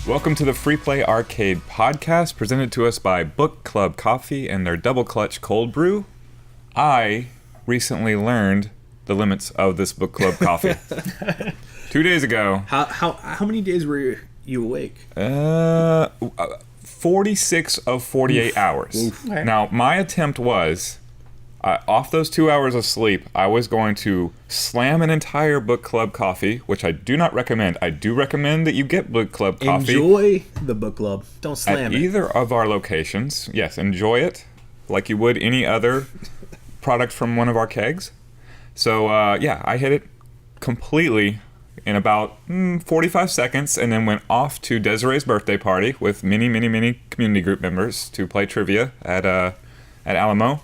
Welcome to the Free Play Arcade podcast, presented to us by Book Club Coffee and their Double Clutch Cold Brew. I recently learned the limits of this Book Club coffee. 2 days ago. How many days were you awake? 46 of 48 hours. Oof. Okay. Now, my attempt was, off those 2 hours of sleep, I was going to slam an entire Book Club coffee, which I do not recommend. I do recommend that you get Book Club coffee. Enjoy the book club. Don't slam at it. either of our locations. Yes, enjoy it like you would any other product from one of our kegs. So, I hit it completely in about 45 seconds, and then went off to Desiree's birthday party with many community group members to play trivia at Alamo.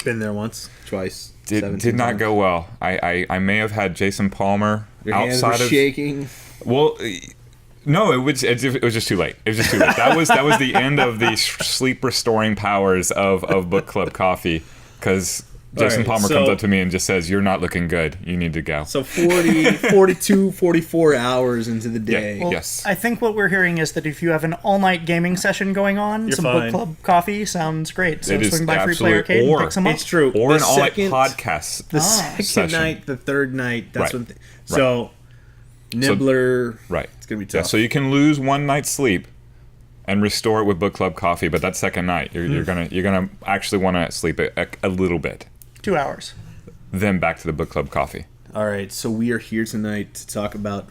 Been there once, twice. Did not go well. I may have had Jason Palmer Your outside hands were of shaking. Well, no, it was just too late. It was just too late. That was the end of the sleep restoring powers of Book Club coffee, because Jason Palmer comes up to me and just says, "You're not looking good. You need to go." So 40, 42, 44 hours into the day. Yeah. Well, Yes. I think what we're hearing is that if you have an all-night gaming session going on, You're some fine. Book Club coffee sounds great. So It is swing by Free Play absolute- Arcade or- and pick some up. It's true. Or The an all-night second- podcast. The second session. night, the third night, that's Right. when... So, Nibbler... Right. It's going to be Yeah, tough. so you can lose one night's sleep and restore it with Book Club coffee, but that second night, you're gonna actually want to sleep a little bit. 2 hours. Then back to the Book Club coffee. All right, so we are here tonight to talk about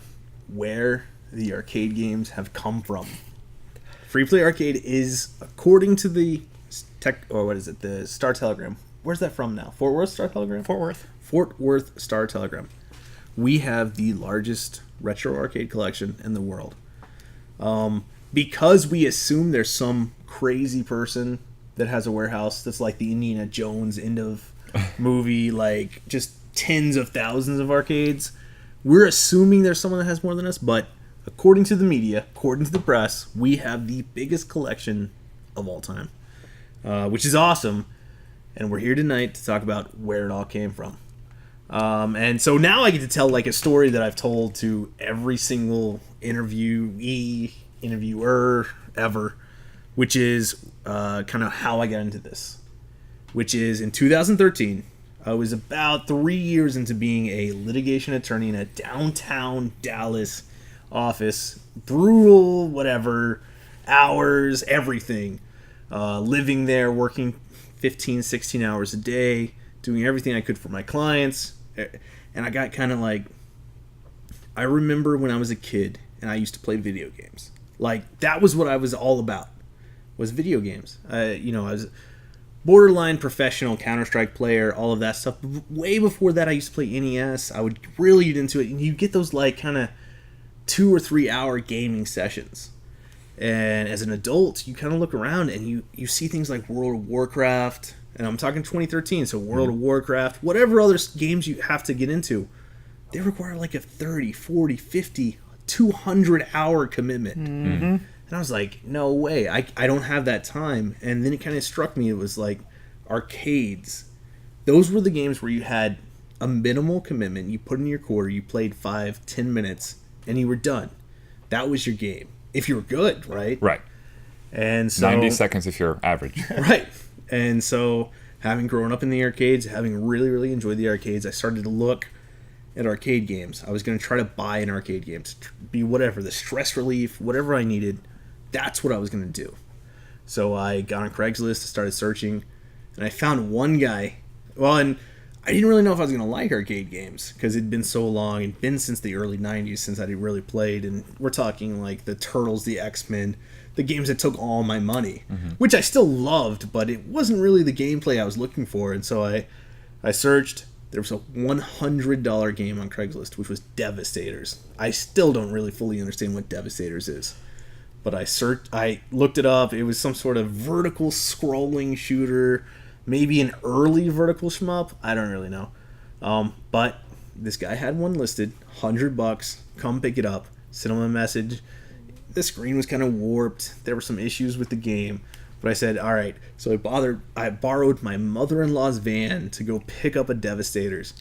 where the arcade games have come from. Free Play Arcade is, according to the the Star Telegram. Where's that from now? Fort Worth Star Telegram? Fort Worth. Fort Worth Star Telegram. We have the largest retro arcade collection in the world. Because we assume there's some crazy person that has a warehouse that's like the Indiana Jones end of movie, like just tens of thousands of arcades. We're assuming there's someone that has more than us, but according to the media, according to the press, we have the biggest collection of all time, which is awesome. And we're here tonight to talk about where it all came from. And so now I get to tell like a story that I've told to every single interviewer ever, which is kind of how I got into this. Which is in 2013, I was about 3 years into being a litigation attorney in a downtown Dallas office. Brutal, whatever, hours, everything. Living there, working 15, 16 hours a day, doing everything I could for my clients. And I got kind of like, I remember when I was a kid and I used to play video games. Like, that was what I was all about, was video games. I was borderline professional Counter-Strike player, all of that stuff. But way before that, I used to play NES. I would really get into it, and you get those like kind of 2 or 3 hour gaming sessions. And as an adult, you kind of look around and you see things like World of Warcraft, and I'm talking 2013, so World of Warcraft, whatever other games you have to get into, they require like a 30, 40, 50, 200 hour commitment. Mm-hmm. And I was like, no way, I don't have that time. And then it kind of struck me, it was like arcades. Those were the games where you had a minimal commitment. You put in your quarter, you played 5-10 minutes, and you were done. That was your game. If you were good, right? Right. And so 90 seconds if you're average. Right. And so, having grown up in the arcades, having really enjoyed the arcades, I started to look at arcade games. I was going to try to buy an arcade game to be whatever, the stress relief, whatever I needed. That's what I was going to do. So I got on Craigslist, started searching, and I found one guy. Well, and I didn't really know if I was going to like arcade games because it'd been so long. It'd been since the early 90s since I'd really played. And we're talking like the Turtles, the X-Men, the games that took all my money, which I still loved, but it wasn't really the gameplay I was looking for. And so I searched. There was a $100 game on Craigslist, which was Devastators. I still don't really fully understand what Devastators is. But I looked it up. It was some sort of vertical scrolling shooter, maybe an early vertical shmup. I don't really know. But this guy had one listed, $100. Come pick it up. Send him a message. the screen was kind of warped. There were some issues with the game. But I said, all right. So I borrowed my mother-in-law's van to go pick up a Devastators.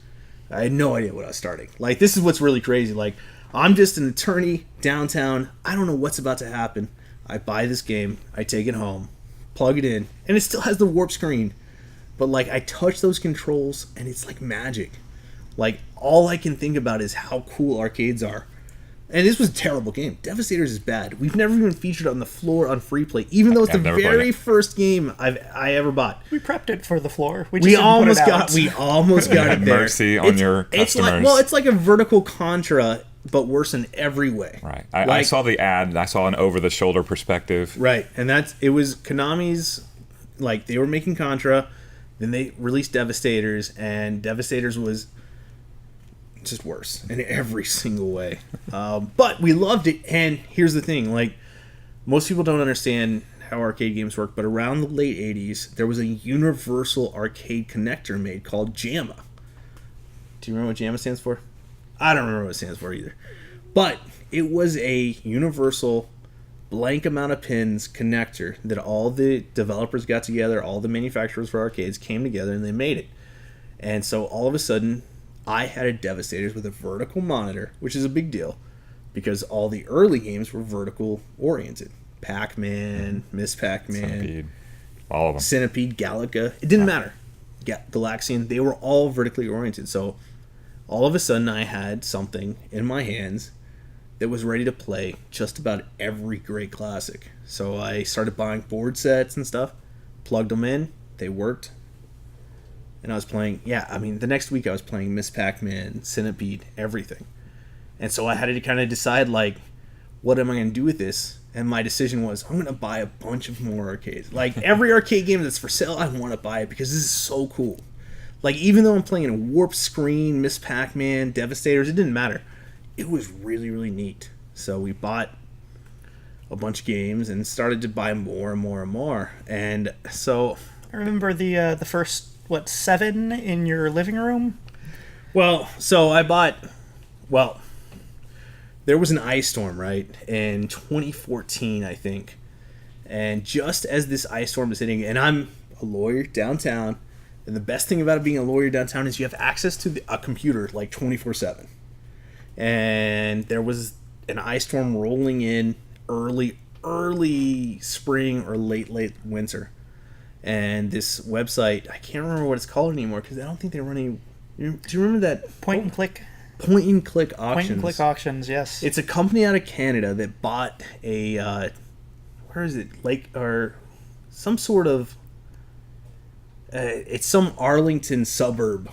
I had no idea what I was starting. Like, this is what's really crazy. Like, I'm just an attorney downtown. I don't know what's about to happen. I buy this game. I take it home, plug it in, and it still has the warp screen. But, like, I touch those controls, and it's like magic. Like, all I can think about is how cool arcades are. And this was a terrible game. Devastators is bad. We've never even featured on the floor on free play, even though it's the very first game I ever bought. We prepped it for the floor. We almost got it there. Mercy on your customers. It's like a vertical Contra, but worse in every way. Right. I saw the ad. I saw an over-the-shoulder perspective. Right, and it was Konami's. Like, they were making Contra, then they released Devastators, and Devastators was just worse in every single way. But we loved it, and here's the thing, like, most people don't understand how arcade games work, but around the late 80s, there was a universal arcade connector made called JAMA. Do you remember what JAMA stands for? I don't remember what it stands for either. But it was a universal blank amount of pins connector that all the developers got together, all the manufacturers for arcades came together, and they made it. And so all of a sudden, I had a Devastators with a vertical monitor, which is a big deal because all the early games were vertical oriented. Pac-Man, Miss Pac-Man, Centipede, all of them. Centipede, Galaga. It didn't matter. Galaxian, they were all vertically oriented. So all of a sudden I had something in my hands that was ready to play just about every great classic. So I started buying board sets and stuff, plugged them in, they worked. And I was playing, the next week I was playing Miss Pac-Man, Centipede, everything. And so I had to kind of decide, like, what am I going to do with this? And my decision was, I'm going to buy a bunch of more arcades. Like, every arcade game that's for sale, I want to buy it because this is so cool. Like, even though I'm playing a warp screen, Miss Pac-Man, Devastators, it didn't matter. It was really, really neat. So we bought a bunch of games and started to buy more and more and more. And so I remember the first 7 in your living room? Well, so I bought, there was an ice storm, right, in 2014, I think. And just as this ice storm is hitting, and I'm a lawyer downtown, and the best thing about being a lawyer downtown is you have access to a computer like 24/7. And there was an ice storm rolling in early spring or late winter. And this website, I can't remember what it's called anymore because I don't think they're running. Do you remember that? Point and click auctions. Point and click auctions, yes. It's a company out of Canada that bought a, where is it? Or some sort of, it's some Arlington suburb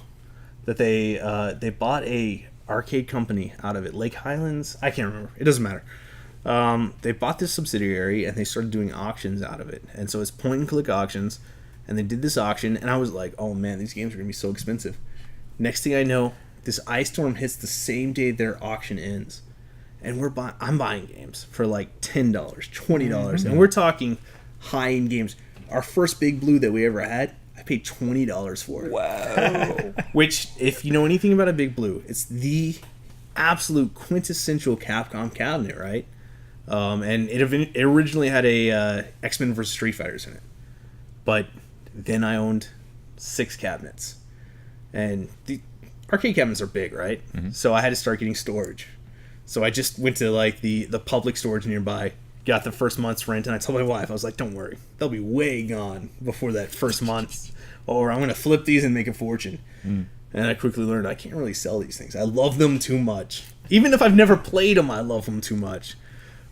that they bought a arcade company out of it. Lake Highlands? I can't remember. It doesn't matter. They bought this subsidiary and they started doing auctions out of it. And so it's point and click auctions. And they did this auction and I was like, oh man, these games are going to be so expensive. Next thing I know, this ice storm hits the same day their auction ends. And I'm buying games for like $10, $20. Mm-hmm. And we're talking high-end games. Our first Big Blue that we ever had, I paid $20 for it. Wow. Which, if you know anything about a Big Blue, it's the absolute quintessential Capcom cabinet, right? And it originally had a X-Men vs. Street Fighters in it. But then I owned 6 cabinets. And the arcade cabinets are big, right? Mm-hmm. So I had to start getting storage. So I just went to like the public storage nearby, got the first month's rent, and I told my wife, I was like, don't worry, they'll be way gone before that first month. Or I'm going to flip these and make a fortune. Mm. And I quickly learned I can't really sell these things. I love them too much. Even if I've never played them, I love them too much.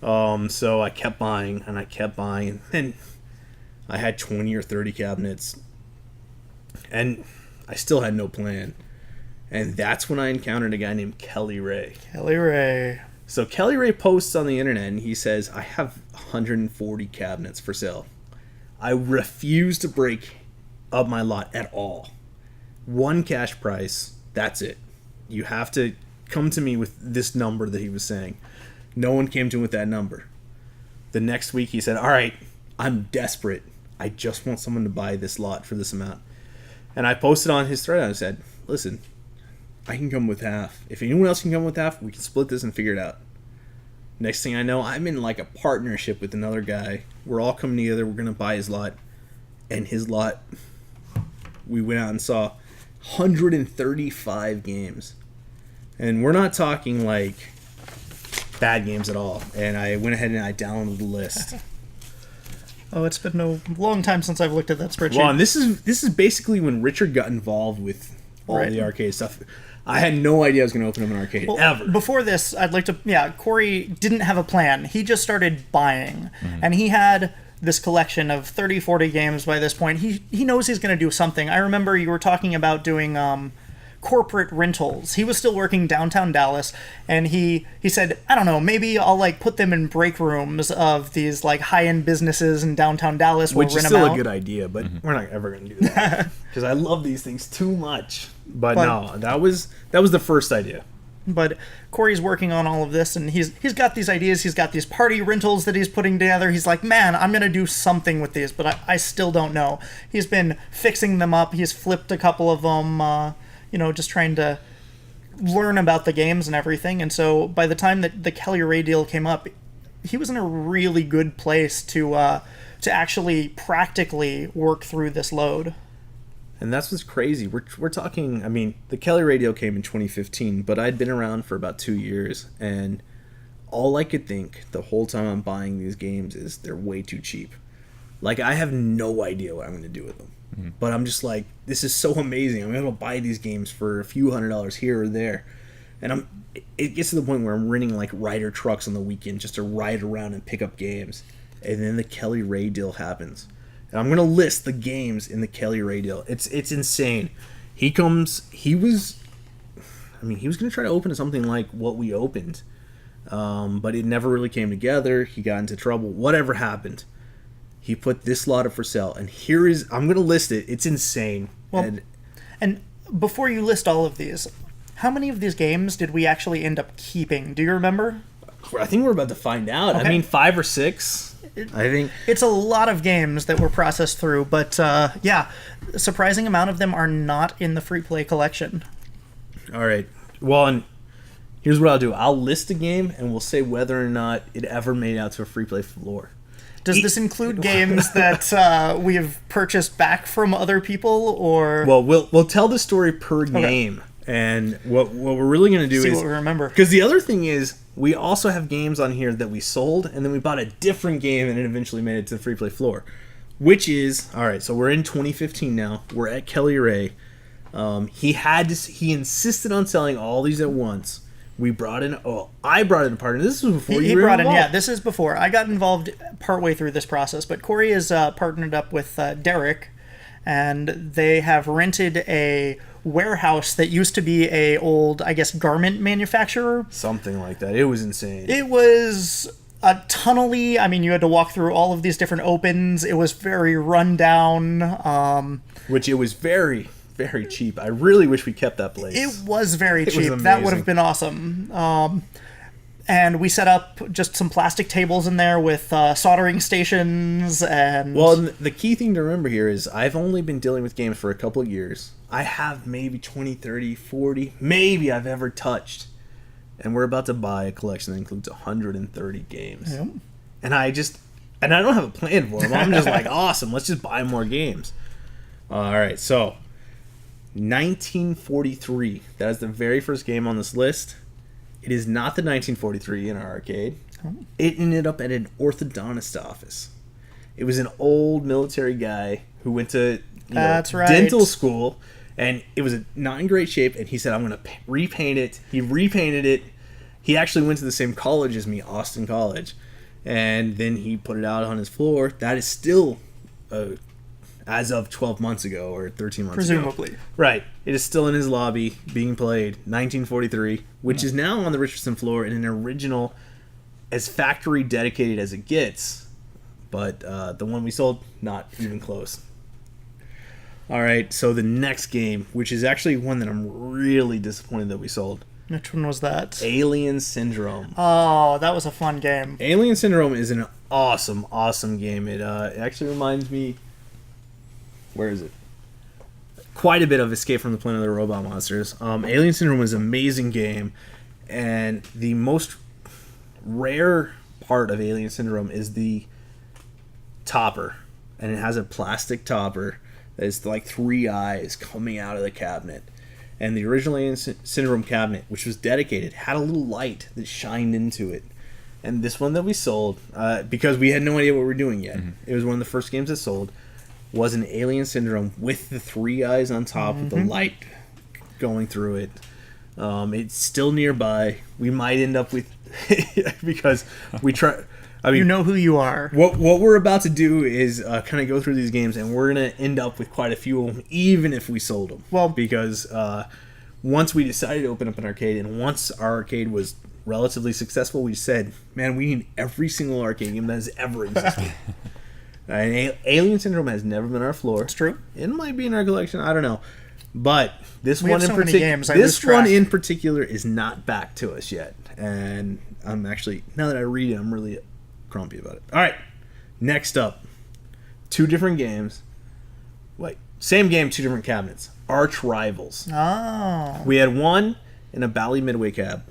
So I kept buying, and I kept buying. And I had 20 or 30 cabinets. And I still had no plan. And that's when I encountered a guy named Kelly Ray. Kelly Ray. So Kelly Ray posts on the internet, and he says, I have 140 cabinets for sale. I refuse to break up my lot at all. One cash price, that's it. You have to come to me with this number that he was saying. No one came to him with that number. The next week he said, all right, I'm desperate. I just want someone to buy this lot for this amount. And I posted on his thread, and I said, listen, I can come with half. If anyone else can come with half, we can split this and figure it out. Next thing I know, I'm in like a partnership with another guy. We're all coming together. We're gonna buy his lot, and his lot. We went out and saw 135 games, and we're not talking like bad games at all. And I went ahead and I downloaded the list. Oh, it's been a long time since I've looked at that spreadsheet. Well, and this is basically when Richard got involved with all the arcade stuff. I had no idea I was going to open up an arcade ever. Before this, I'd like to... Yeah, Corey didn't have a plan. He just started buying. And he had this collection of 30, 40 games by this point. He knows he's going to do something. I remember you were talking about doing corporate rentals. He was still working downtown Dallas, and he said, I don't know, maybe I'll like put them in break rooms of these like high-end businesses in downtown Dallas. Which is still a good idea, but we're not ever going to do that. Because I love these things too much. But no, that was the first idea. But Corey's working on all of this, and he's got these ideas. He's got these party rentals that he's putting together. He's like, man, I'm going to do something with these, but I still don't know. He's been fixing them up. He's flipped a couple of them, just trying to learn about the games and everything. And so by the time that the Kelly Ray deal came up, he was in a really good place to actually practically work through this load. And that's what's crazy. We're talking, I mean, the Kelly Ray deal came in 2015, but I'd been around for about 2 years, and all I could think the whole time I'm buying these games is they're way too cheap. Like, I have no idea what I'm going to do with them. Mm-hmm. But I'm just like, this is so amazing. I'm able to buy these games for a few $100s here or there. And it gets to the point where I'm renting like Ryder trucks on the weekend just to ride around and pick up games. And then the Kelly Ray deal happens. And I'm going to list the games in the Kelly Ray deal. It's insane. He was going to try to open something like what we opened. But it never really came together. He got into trouble. Whatever happened. He put this lot up for sale. And I'm going to list it. It's insane. Well, and before you list all of these, how many of these games did we actually end up keeping? Do you remember? I think we're about to find out. Okay. I mean, 5 or 6. I think it's a lot of games that were processed through, but a surprising amount of them are not in the free play collection. All right. Well, and here's what I'll do. I'll list a game, and we'll say whether or not it ever made out to a free play floor. Does this include games that we have purchased back from other people, or? Well, we'll tell the story per game, and what we're really going to do is what we remember. Because the other thing is, we also have games on here that we sold, and then we bought a different game, and it eventually made it to the free play floor. Which is, all right, so we're in 2015 now. We're at Kelly Ray. He insisted on selling all these at once. I brought in a partner. This was before you were involved. Yeah, this is before. I got involved partway through this process, but Corey is partnered up with Derek, and they have rented a warehouse that used to be a old, I guess, garment manufacturer. Something like that. It was insane. It was a tunnely. I mean, you had to walk through all of these different opens. It was very run down. Which it was very, very cheap. I really wish we kept that place. It was very cheap. That would have been awesome. And we set up just some plastic tables in there with soldering stations and... Well, the key thing to remember here is I've only been dealing with games for a couple of years. I have maybe 20, 30, 40, maybe I've ever touched. And we're about to buy a collection that includes 130 games. Yep. And I don't have a plan for them. I'm just like, awesome, let's just buy more games. All right, so 1943. That is the very first game on this list. It is not the 1943 in our arcade. Oh. It ended up at an orthodontist office. It was an old military guy who went to dental school, and it was not in great shape, and he said, I'm going to repaint it. He repainted it. He actually went to the same college as me, Austin College, and then he put it out on his floor. That is still, as of 12 months ago or 13 months ago. Presumably. Right. It is still in his lobby, being played, 1943, which is now on the Richardson floor in an original, as factory dedicated as it gets. But the one we sold, not even close. All right, so the next game, which is actually one that I'm really disappointed that we sold. Which one was that? Alien Syndrome. Oh, that was a fun game. Alien Syndrome is an awesome, awesome game. It actually reminds me... Where is it? Quite a bit of Escape from the Planet of the Robot Monsters. Alien Syndrome was an amazing game, and the most rare part of Alien Syndrome is the topper, and it has a plastic topper that is like 3 eyes coming out of the cabinet. And the original Alien Syndrome cabinet, which was dedicated, had a little light that shined into it. And this one that we sold, because we had no idea what we were doing yet, it was one of the first games that sold, was an Alien Syndrome with the 3 eyes on top with the light going through it. It's still nearby. We might end up with because we try. I mean, You know who you are. what we're about to do is kind of go through these games, and we're gonna end up with quite a few of them, even if we sold them. Well, because once we decided to open up an arcade, and once our arcade was relatively successful, we said, "Man, we need every single arcade game that has ever existed." And Alien Syndrome has never been our floor. It's true. It might be in our collection. I don't know. But this We one have in so many particular, games, I lose this one track. in particular is not back to us yet, and I'm actually, now that I read it, I'm really grumpy about it. All right, next up, 2 different games. Wait, same game, 2 different cabinets. Arch rivals. Oh. We had one in a Bally Midway cab,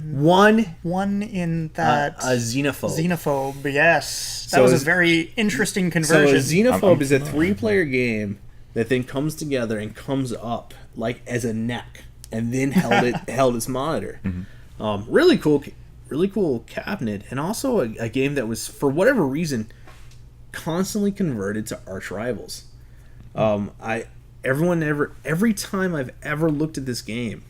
one One in that a Xenophobe. Xenophobe, yes. That So was is- a very interesting So a conversion. Xenophobe is a 3-player game that then comes together and comes up like as a neck, and then held its monitor. Really cool cabinet, and also a game that was, for whatever reason, constantly converted to arch rivals. Every time I've ever looked at this game,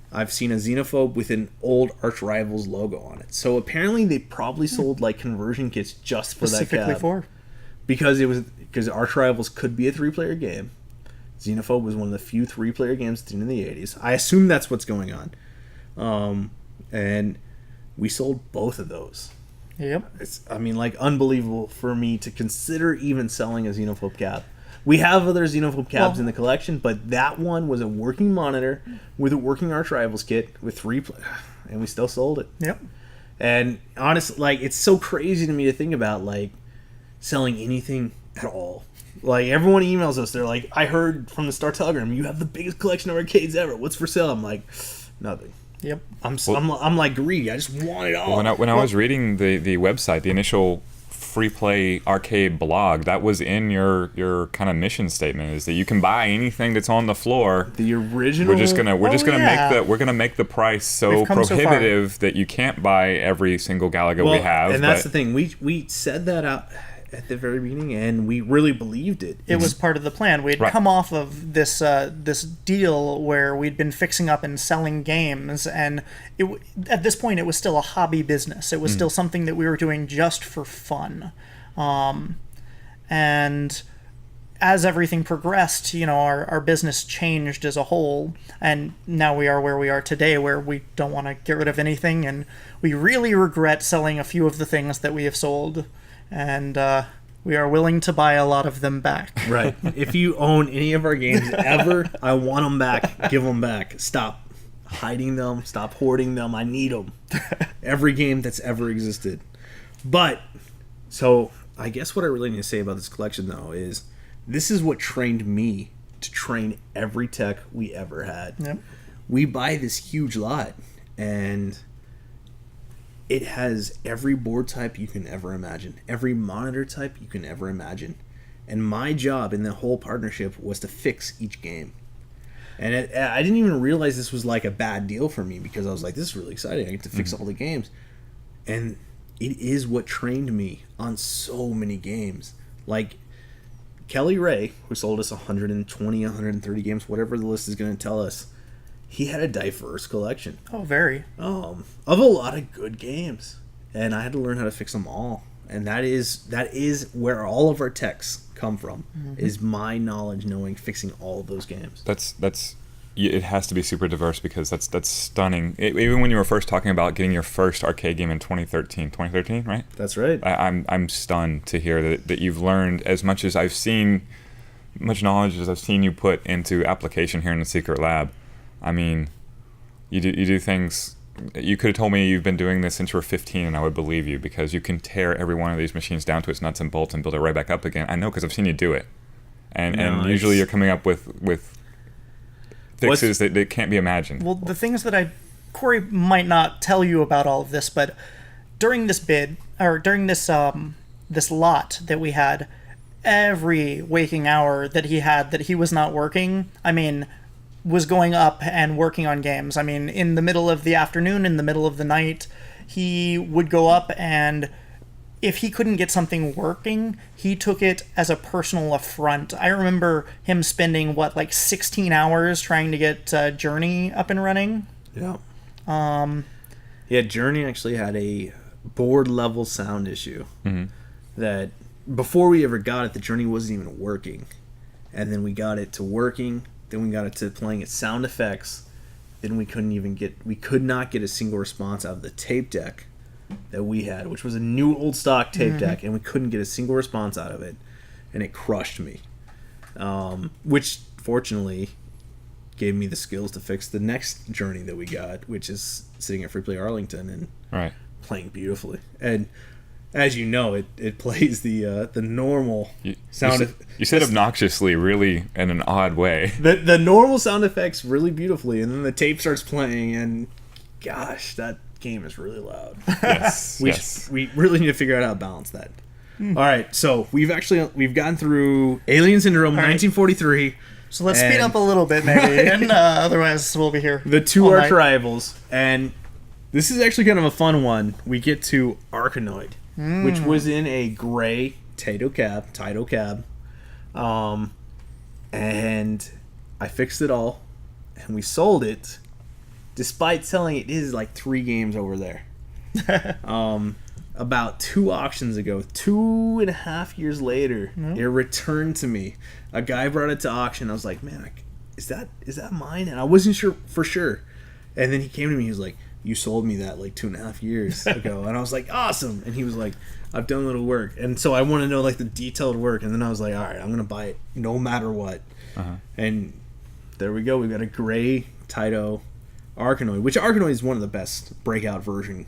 I've seen a Xenophobe with an old Arch Rivals logo on it. So apparently they probably sold like conversion kits just for that Specifically cab. for. Because Arch Rivals could be a 3-player game. Xenophobe was one of the few 3-player games in the 80s. I assume that's what's going on. And we sold both of those. Yep. It's, unbelievable for me to consider even selling a Xenophobe cab. We have other Xenophobe cabs in the collection, but that one was a working monitor with a working Arch Rivals kit with 3 and we still sold it. Yep. And honestly, it's so crazy to me to think about, selling anything at all. Everyone emails us, they're like, I heard from the Star Telegram, you have the biggest collection of arcades ever. What's for sale? I'm like, nothing. Yep. I'm like greedy. I just want it all. When I was reading the website, the initial free play arcade blog, that was in your kind of mission statement, is that you can buy anything that's on the floor. The original. We're just gonna yeah. make the price so We've come so far. prohibitive that you can't buy every single Galaga we have. And that's the thing. We said that out at the very beginning, and we really believed it. It was part of the plan. We'd Right. come off of this this deal where we'd been fixing up and selling games, and at this point it was still a hobby business. It was still something that we were doing just for fun. And as everything progressed, our business changed as a whole, and now we are where we are today, where we don't want to get rid of anything, and we really regret selling a few of the things that we have sold, and we are willing to buy a lot of them back. Right. If you own any of our games ever, I want them back. Give them back. Stop hiding them. Stop hoarding them. I need them. Every game that's ever existed. But, so, I guess what I really need to say about this collection, though, is this is what trained me to train every tech we ever had. Yep. We buy this huge lot, and it has every board type you can ever imagine, every monitor type you can ever imagine. And my job in the whole partnership was to fix each game. And I didn't even realize this was like a bad deal for me, because I was like, this is really exciting. I get to fix all the games. And it is what trained me on so many games. Like Kelly Ray, who sold us 120, 130 games, whatever the list is going to tell us, he had a diverse collection. Oh, very. Of a lot of good games, and I had to learn how to fix them all. And that is where all of our techs come from. Is my knowledge knowing fixing all of those games. It has to be super diverse, because that's stunning. Even when you were first talking about getting your first arcade game in 2013, right? That's right. I'm stunned to hear that you've learned as much as much knowledge as I've seen you put into application here in the Secret Lab. I mean, you do things. You could have told me you've been doing this since you were 15, and I would believe you, because you can tear every one of these machines down to its nuts and bolts and build it right back up again. I know, because I've seen you do it. And usually you're coming up with fixes that can't be imagined. Well, the things that I Corey might not tell you about all of this, but during this bid, or during this this lot that we had, every waking hour that he was not working, I mean, was going up and working on games. I mean, in the middle of the afternoon, in the middle of the night, he would go up, and if he couldn't get something working, he took it as a personal affront. I remember him spending, 16 hours trying to get Journey up and running. Yeah. Yeah, Journey actually had a board-level sound issue that before we ever got it, the Journey wasn't even working. And then we got it to working, then we got it to playing its sound effects, then we could not get a single response out of the tape deck that we had, which was a new old stock tape deck, and we couldn't get a single response out of it, and it crushed me. Which fortunately gave me the skills to fix the next Journey that we got, which is sitting at Free Play Arlington and playing beautifully. And as you know, it plays the normal sound. You said obnoxiously, really, in an odd way. The normal sound effects really beautifully, and then the tape starts playing, and gosh, that game is really loud. Yes, we really need to figure out how to balance that. All right, so we've gotten through Alien Syndrome, 1943. So let's speed up a little bit, maybe, and otherwise we'll be here. The two arch rivals, and this is actually kind of a fun one. We get to Arkanoid, which was in a gray Taito cab, and I fixed it all, and we sold it, despite selling it is 3 games over there. About 2 auctions ago, 2.5 years later, it returned to me. A guy brought it to auction. I was like, man, is that mine? And I wasn't sure for sure. And then he came to me. He was like, you sold me that 2.5 years ago. And I was like, awesome. And he was like, I've done a little work. And so I want to know the detailed work. And then I was like, all right, I'm going to buy it no matter what. And there we go. We've got a gray Taito Arkanoid, which Arkanoid is one of the best breakout versions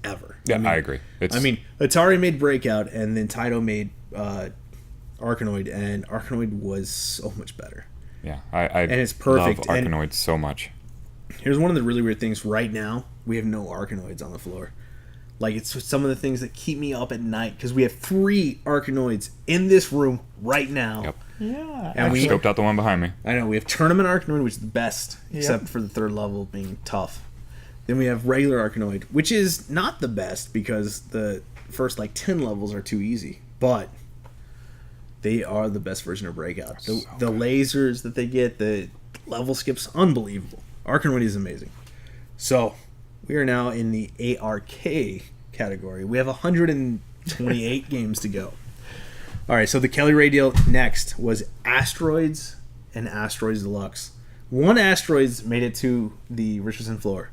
ever. Yeah, I agree. Atari made Breakout, and then Taito made Arkanoid, and Arkanoid was so much better. Yeah, I and it's perfect. love Arkanoid so much. Here's one of the really weird things. Right now, we have no Arkanoids on the floor. It's some of the things that keep me up at night, because we have 3 Arkanoids in this room right now. Yep. Yeah. And we scoped out the one behind me. I know. We have Tournament Arkanoid, which is the best, except for the 3rd level being tough. Then we have regular Arkanoid, which is not the best because the first 10 levels are too easy. But they are the best version of Breakout. The lasers that they get, the level skips, unbelievable. Arkanoid is amazing. So we are now in the ARK category. We have 128 games to go. All right, so the Kelly Ray deal next was Asteroids and Asteroids Deluxe. One Asteroids made it to the Richardson floor.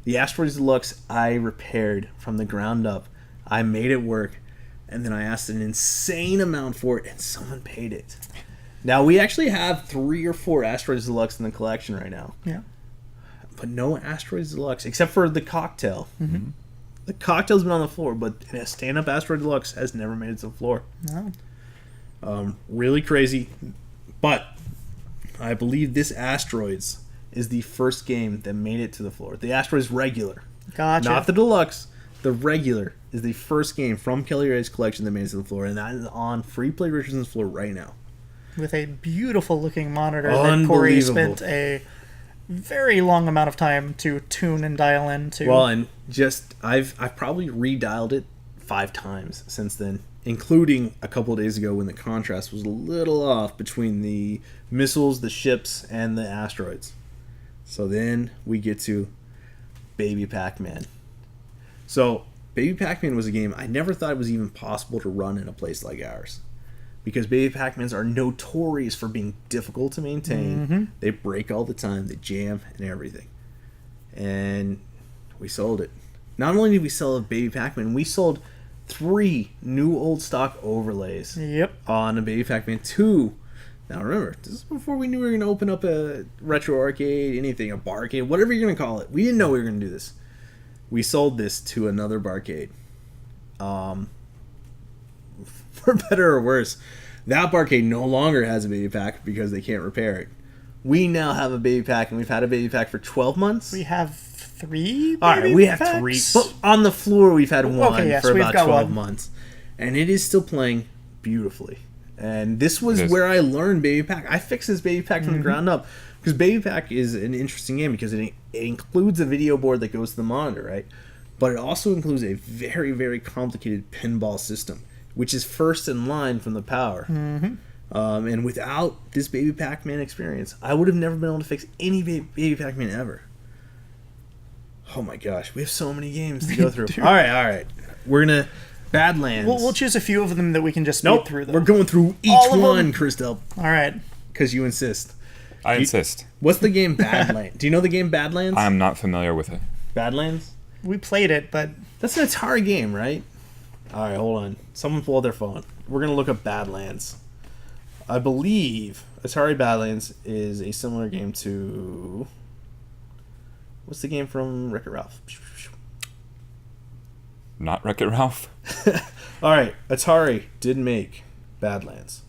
The Asteroids Deluxe I repaired from the ground up. I made it work, and then I asked an insane amount for it, and someone paid it. Now, we actually have 3 or 4 Asteroids Deluxe in the collection right now. Yeah. But no Asteroids Deluxe, except for the cocktail. The cocktail's been on the floor, but a stand-up Asteroid Deluxe has never made it to the floor. No. Really crazy. But I believe this Asteroids is the first game that made it to the floor. The Asteroids regular. Gotcha. Not the deluxe. The regular is the first game from Kelly Ray's collection that made it to the floor, and that is on Free Play Richardson's floor right now. With a beautiful looking monitor that Corey spent a very long amount of time to tune and dial into. Well, and I've probably redialed it 5 times since then, including a couple of days ago when the contrast was a little off between the missiles, the ships, and the asteroids. So then we get to Baby Pac-Man. So Baby Pac-Man was a game I never thought it was even possible to run in a place like ours, because Baby Pac-Mans are notorious for being difficult to maintain. They break all the time, they jam and everything. And we sold it. Not only did we sell a Baby Pac-Man, we sold 3 new old stock overlays on a Baby Pac-Man 2. Now remember, this is before we knew we were going to open up a retro arcade, anything, a barcade, whatever you're going to call it. We didn't know we were going to do this. We sold this to another barcade. For better or worse, that barcade no longer has a Baby Pac because they can't repair it. We now have a baby pack, and we've had a baby pack for 12 months. We have 3 All right, baby we have packs? 3. But on the floor, we've had one Okay, yes, for we've about got 12 one. months. And it is still playing beautifully. And this was It is. where I learned baby pack. I fixed this baby pack Mm-hmm. from the ground up. Because baby pack is an interesting game because it includes a video board that goes to the monitor, right? But it also includes a very, very complicated pinball system, which is first in line from the power. Mm-hmm. And without this baby Pac-Man experience, I would have never been able to fix any baby Pac-Man ever. Oh my gosh, we have so many games to go through. All right. We're going to... Badlands. We'll choose a few of them that we can just speed Nope, through them. we're going through each All of one, them? Christel, All right. because you insist. I insist. What's the game Badlands? Do you know the game Badlands? I'm not familiar with it. Badlands? We played it, but That's an Atari game, right? All right, hold on. Someone pull out their phone. We're going to look up Badlands. I believe Atari Badlands is a similar game to... What's the game from Wreck-It Ralph? Not Wreck-It Ralph. All right, Atari did make Badlands.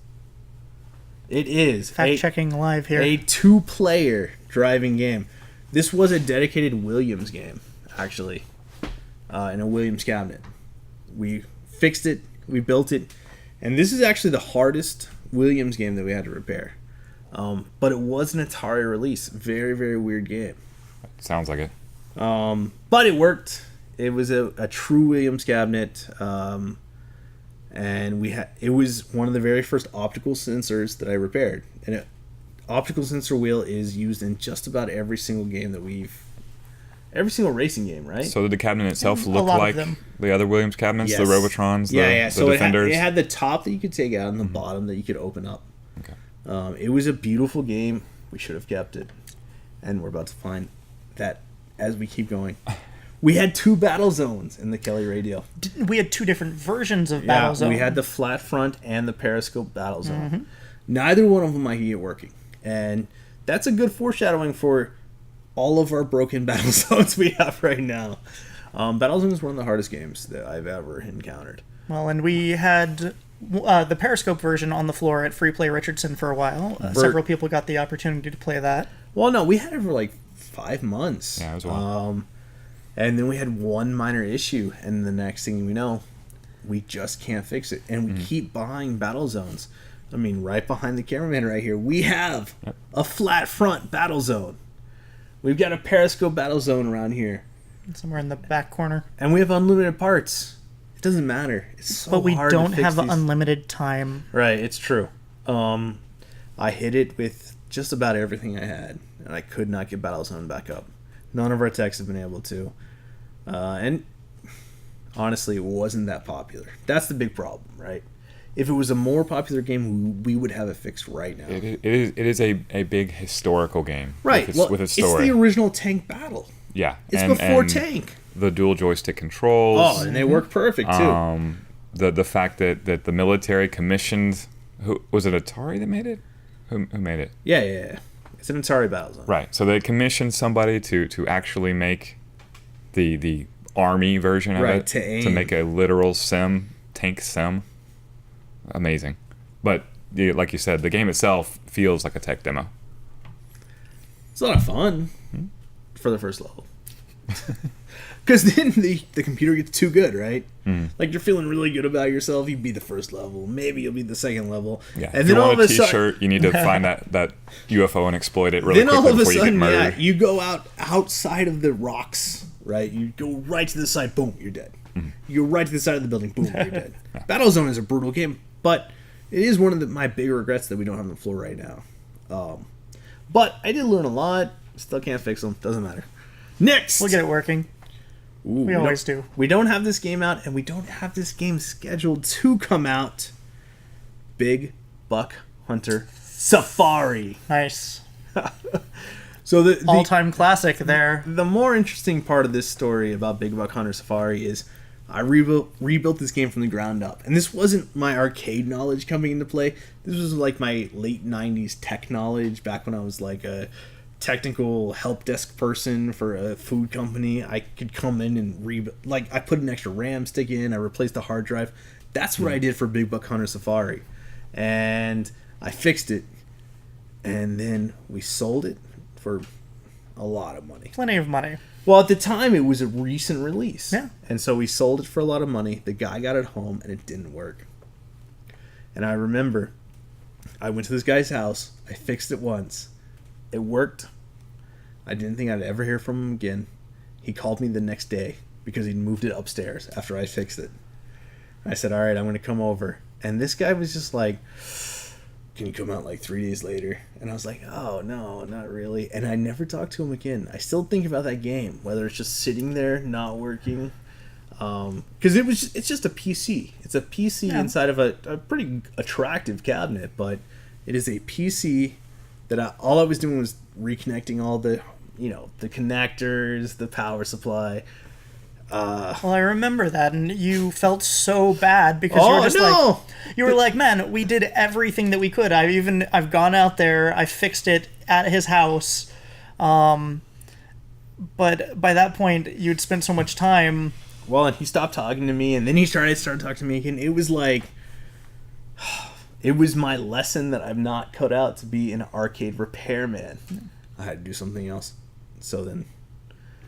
It is fact checking live here. a 2-player driving game. This was a dedicated Williams game, actually, in a Williams cabinet. We fixed it, we built it, and this is actually the hardest Williams game that we had to repair. But it was an Atari release. Very, very weird game. Sounds like it. But it worked. It was a true Williams cabinet, and it was one of the very first optical sensors that I repaired. And an optical sensor wheel is used in just about every single game every single racing game, right? So did the cabinet itself A look lot of like them. the other Williams cabinets, Yes. the Robotrons, the So Defenders? it had the top that you could take out and the bottom that you could open up. Okay. It was a beautiful game. We should have kept it, and we're about to find that as we keep going. We had 2 battle zones in the Kelly radio. We had 2 different versions of Battle Zone. We had the flat front and the periscope battle zone. Neither one of them I could get working, and that's a good foreshadowing for all of our broken battle zones we have right now. Battle Zone is one of the hardest games that I've ever encountered. Well, and we had the Periscope version on the floor at Free Play Richardson for a while. Several people got the opportunity to play that. Well, no, we had it for like 5 months. Yeah, it was a while. And then we had one minor issue, and the next thing we know, we just can't fix it. And we keep buying battle zones. I mean, right behind the cameraman right here, we have a flat front battle zone. We've got a periscope battle zone around here. Somewhere in the back corner. And we have unlimited parts. It doesn't matter. It's so But we hard to don't fix have these. unlimited time. Right, it's true. I hit it with just about everything I had, and I could not get Battlezone back up. None of our techs have been able to. And honestly, it wasn't that popular. That's the big problem, right? If it was a more popular game, we would have it fixed right now. It is a big historical game. Right, With its it's story. the original Tank Battle. Yeah. It's before Tank. The dual joystick controls. Oh, and they work perfect, too. The fact that the military commissioned... Was it Atari that made it? Who made it? Yeah. It's an Atari Battlezone. Right. So they commissioned somebody to actually make the army version of Right, it. to aim. To make a literal tank sim. Amazing. But like you said, the game itself feels like a tech demo. It's a lot of fun for the first level. Because then the computer gets too good, right? Like, you're feeling really good about yourself. You beat the first level. Maybe you'll beat the second level. Yeah. And if then you all want of a a sudden... t-shirt, you need to find that UFO and exploit it really Then quickly all of a before you get sudden, murdered. you go outside of the rocks, right? You go right to the side, boom, you're dead. You go right to the side of the building, boom, you're dead. Battlezone is a brutal game, but it is one of my big regrets that we don't have on the floor right now. But I did learn a lot. Still can't fix them. Doesn't matter. Next! We'll get it working. Ooh, We always do. We don't have this game out, and we don't have this game scheduled to come out. Big Buck Hunter Safari. Nice. So the All-time classic there. the more interesting part of this story about Big Buck Hunter Safari is I rebuilt this game from the ground up. And this wasn't my arcade knowledge coming into play. This was like my late 90s tech knowledge back when I was like a technical help desk person for a food company. I could come in and rebuild. Like, I put an extra RAM stick in. I replaced the hard drive. That's what I did for Big Buck Hunter Safari. And I fixed it. And then we sold it for a lot of money. Plenty of money. Well, at the time, it was a recent release. Yeah. And so we sold it for a lot of money. The guy got it home, and it didn't work. And I remember I went to this guy's house. I fixed it once. It worked. I didn't think I'd ever hear from him again. He called me the next day because he'd moved it upstairs after I fixed it. I said, all right, I'm going to come over. And this guy was just like, can you come out like 3 days later? And I was like, oh, no, not really. And I never talked to him again. I still think about that game, whether it's just sitting there, not working. Because it's just a PC. It's a PC inside of a pretty attractive cabinet, but it is a PC that all I was doing was reconnecting all the, the connectors, the power supply. Well, I remember that, and you felt so bad because you were just you were like, man, we did everything that we could. I've gone out there, I fixed it at his house, but by that point, you'd spent so much time. Well, and he stopped talking to me, and then he started talking to me again. It was like, it was my lesson that I'm not cut out to be an arcade repairman. I had to do something else. So then...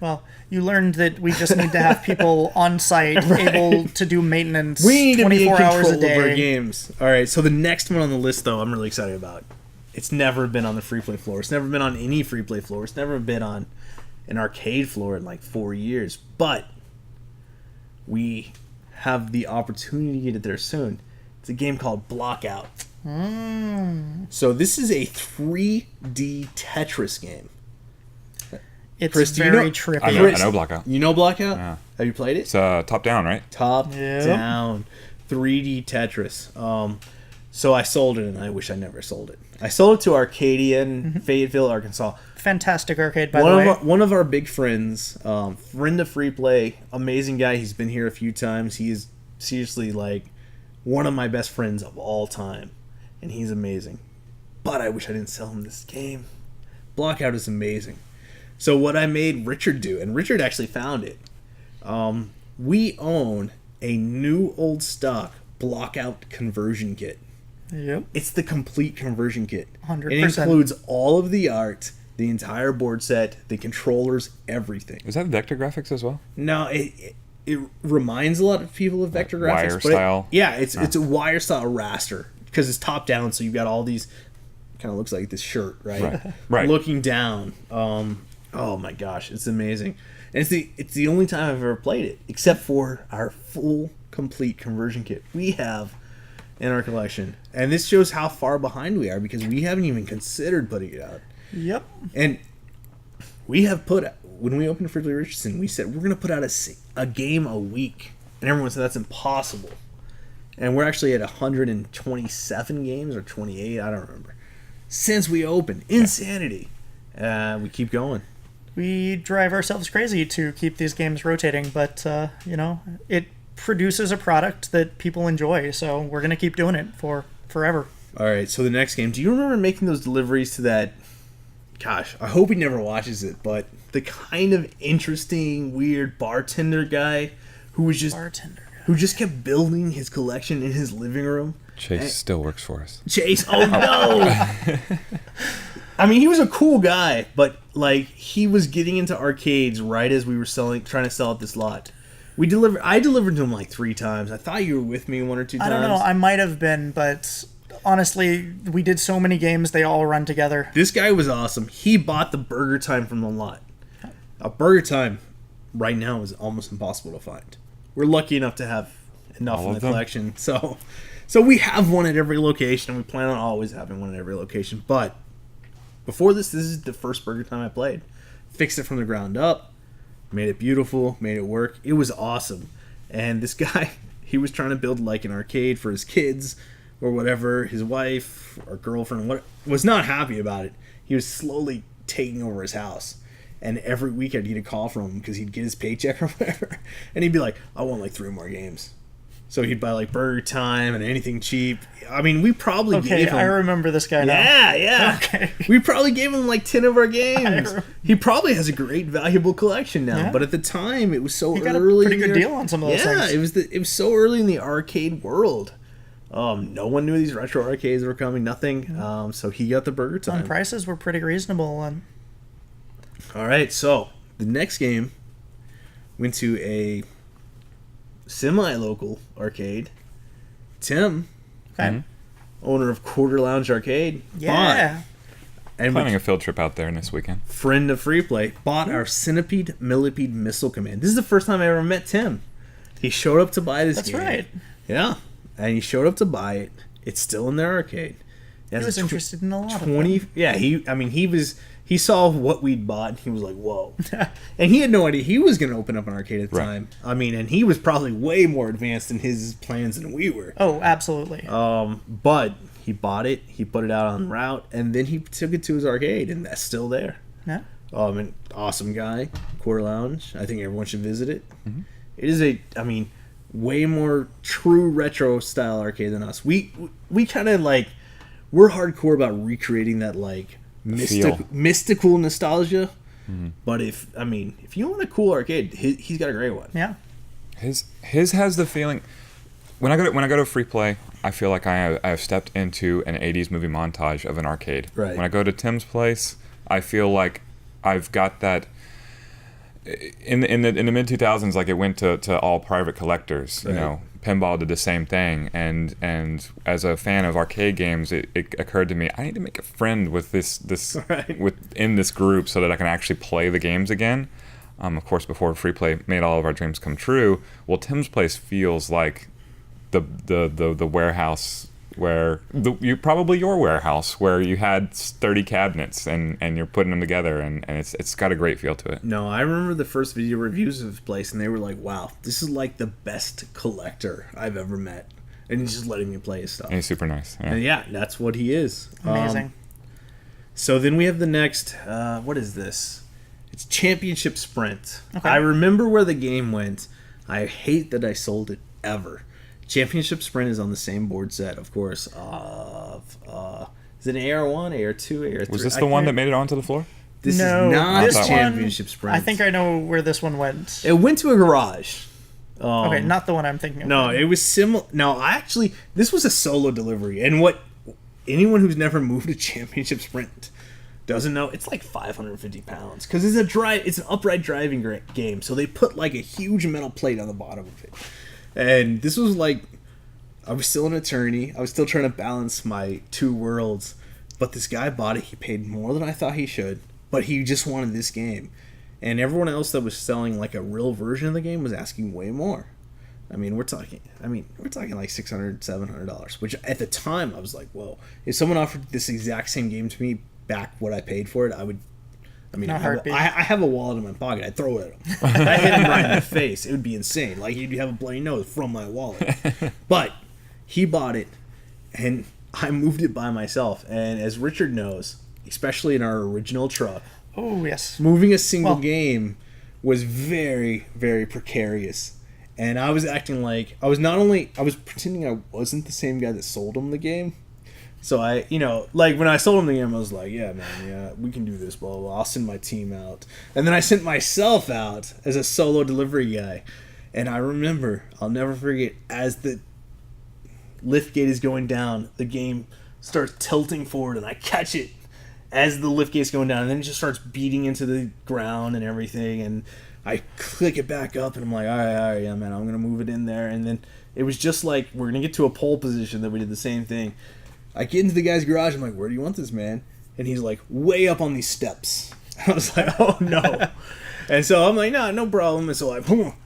Well, you learned that we just need to have people on site able to do maintenance. We need to be in 24 hours control a day. of our games. All right, so the next one on the list, though, I'm really excited about. It's never been on the free play floor. It's never been on any free play floor. It's never been on an arcade floor in like 4 years. But we have the opportunity to get it there soon. It's a game called Blockout. So this is a 3D Tetris game. It's Chris, very trippy. I know Blackout. You know Blackout? Yeah. Have you played it? It's top down, right? Top down 3D Tetris. So I sold it, and I wish I never sold it. I sold it to Arcadia in Fayetteville, Arkansas. Fantastic arcade, by the way. One of our big friends, friend of Free Play, amazing guy. He's been here a few times. He is seriously like one of my best friends of all time, and he's amazing. But I wish I didn't sell him this game. Blockout is amazing. So what I made Richard do, and Richard actually found it. We own a new old stock Blockout conversion kit. Yep. It's the complete conversion kit. 100%. It includes all of the art, the entire board set, the controllers, everything. Is that vector graphics as well? No, it reminds a lot of people of vector graphics. Wire but style? It's a wire style raster because it's top down, so you've got all these. Kind of looks like this shirt, right? Right. Looking down. Oh my gosh, it's amazing. And it's the only time I've ever played it, except for our full complete conversion kit we have in our collection. And this shows how far behind we are because we haven't even considered putting it out. Yep. And we have when we opened Free Richardson, we said we're going to put out a game a week. And everyone said that's impossible. And we're actually at 127 games or 28, I don't remember. Since we opened. Insanity. We keep going. We drive ourselves crazy to keep these games rotating, but, it produces a product that people enjoy, so we're going to keep doing it for forever. All right, so the next game. Do you remember making those deliveries to that... Gosh, I hope he never watches it, but the kind of interesting, weird bartender guy who just kept building his collection in his living room. Chase still works for us. Chase, oh no! I mean, he was a cool guy, but like he was getting into arcades right as we were trying to sell at this lot. I delivered to him like 3 times. I thought you were with me 1 or 2 times. I don't know. I might have been, but honestly, we did so many games, they all run together. This guy was awesome. He bought the Burger Time from the lot. A Burger Time right now is almost impossible to find. We're lucky enough to have enough in the collection. So we have one at every location, and we plan on always having one at every location. But before this is the first Burger Time I played. Fixed it from the ground up. Made it beautiful. Made it work. It was awesome. And this guy, he was trying to build like an arcade for his kids or whatever. His wife or girlfriend was not happy about it. He was slowly taking over his house. And every week I'd get a call from him because he'd get his paycheck or whatever. And he'd be like, I want like 3 more games. So he'd buy like Burger Time and anything cheap. I mean, we probably gave him... I remember this guy now. Yeah. Okay. We probably gave him like 10 of our games. He probably has a great, valuable collection now. Yeah. But at the time, it was so early. He got a pretty good deal on some of those things. Yeah, it was so early in the arcade world. No one knew these retro arcades were coming. Nothing. So he got the burger time. And prices were pretty reasonable. And All right. So the next game went to a semi-local arcade. Tim, okay. owner of Quarter Lounge Arcade, Yeah. bought, and Planning a field trip out there this weekend. friend of Free Play, bought our Centipede Millipede Missile Command. This is the first time I ever met Tim. He showed up to buy this That's game. right. Yeah. And he showed up to buy it. It's still in their arcade. He was interested in a lot of 20 them. Yeah, he saw what we'd bought and he was like, whoa. And he had no idea he was going to open up an arcade at the Right. time. And he was probably way more advanced in his plans than we were. Oh, absolutely. But he bought it, he put it out on route, and then he took it to his arcade, and that's still there. Yeah. An awesome guy, Quarter Lounge. I think everyone should visit it. Mm-hmm. It is way more true retro style arcade than us. We kind of we're hardcore about recreating that Feel. mystical nostalgia. Mm-hmm. But if you want a cool arcade, he's got a great one. Yeah. His has the feeling. When I go to Free Play, I feel like I have stepped into an '80s movie montage of an arcade. Right. When I go to Tim's place, I feel like I've got that. In the mid 2000s, like it went to all private collectors. Right. You know, pinball did the same thing. And as a fan of arcade games, it occurred to me I need to make a friend with this Right. within this group so that I can actually play the games again. Of course, before Free Play made all of our dreams come true. Well, Tim's place feels like the warehouse where probably your warehouse where you had 30 cabinets and you're putting them together and it's got a great feel to it. No, I remember the first video reviews of his place, and they were like, wow, this is like the best collector I've ever met. And he's just letting me play his stuff. And he's super nice. Yeah. And yeah, that's what he is. Amazing. So then we have the next, what is this? It's Championship Sprint. Okay. I remember where the game went. I hate that I sold it ever. Championship Sprint is on the same board set, of course, of, is it an AR1, AR2, AR3? Was this the one that made it onto the floor? This No, is not this the one- Championship Sprint. I think I know where this one went. It went to a garage. Okay, not the one I'm thinking of. No, it was similar. No, this was a solo delivery. And what anyone who's never moved a Championship Sprint doesn't know, it's like 550 pounds. Because it's an upright driving game. So they put like a huge metal plate on the bottom of it. And this was I was still an attorney. I was still trying to balance my two worlds. But this guy bought it. He paid more than I thought he should. But he just wanted this game. And everyone else that was selling like a real version of the game was asking way more. We're talking like $600, $700, which at the time I was like, whoa. If someone offered this exact same game to me back what I paid for it, I would. I have a wallet in my pocket. I'd throw it at him. I hit him right in the face. It would be insane. Like, he'd have a bloody nose from my wallet. But he bought it, and I moved it by myself. And as Richard knows, especially in our original truck, Oh, yes. moving a single game was very, very precarious. And I was acting like I was pretending I wasn't the same guy that sold him the game. So when I sold him the game, I was like, yeah, man, yeah, we can do this, blah, blah, blah. I'll send my team out. And then I sent myself out as a solo delivery guy. And I remember, I'll never forget, as the lift gate is going down, the game starts tilting forward, and I catch it as the lift gate's going down, and then it just starts beating into the ground and everything, and I click it back up, and I'm like, all right, yeah, man, I'm going to move it in there. And then it was just like, we're going to get to a pole position that we did the same thing. I get into the guy's garage. I'm like, where do you want this, man? And he's like, way up on these steps. I was like, oh, no. And so I'm like, no problem. And so I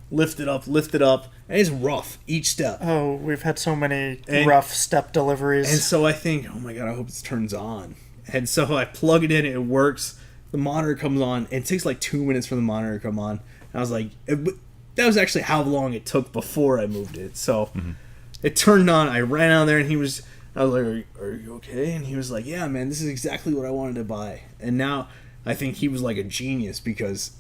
lift it up. And it's rough, each step. Oh, we've had so many rough step deliveries. And so I think, oh, my God, I hope it turns on. And so I plug it in. It works. The monitor comes on. And it takes like 2 minutes for the monitor to come on. And I was like, that was actually how long it took before I moved it. So it turned on. I ran out there, and I was like, are you okay? And he was like, yeah, man, this is exactly what I wanted to buy. And now I think he was like a genius because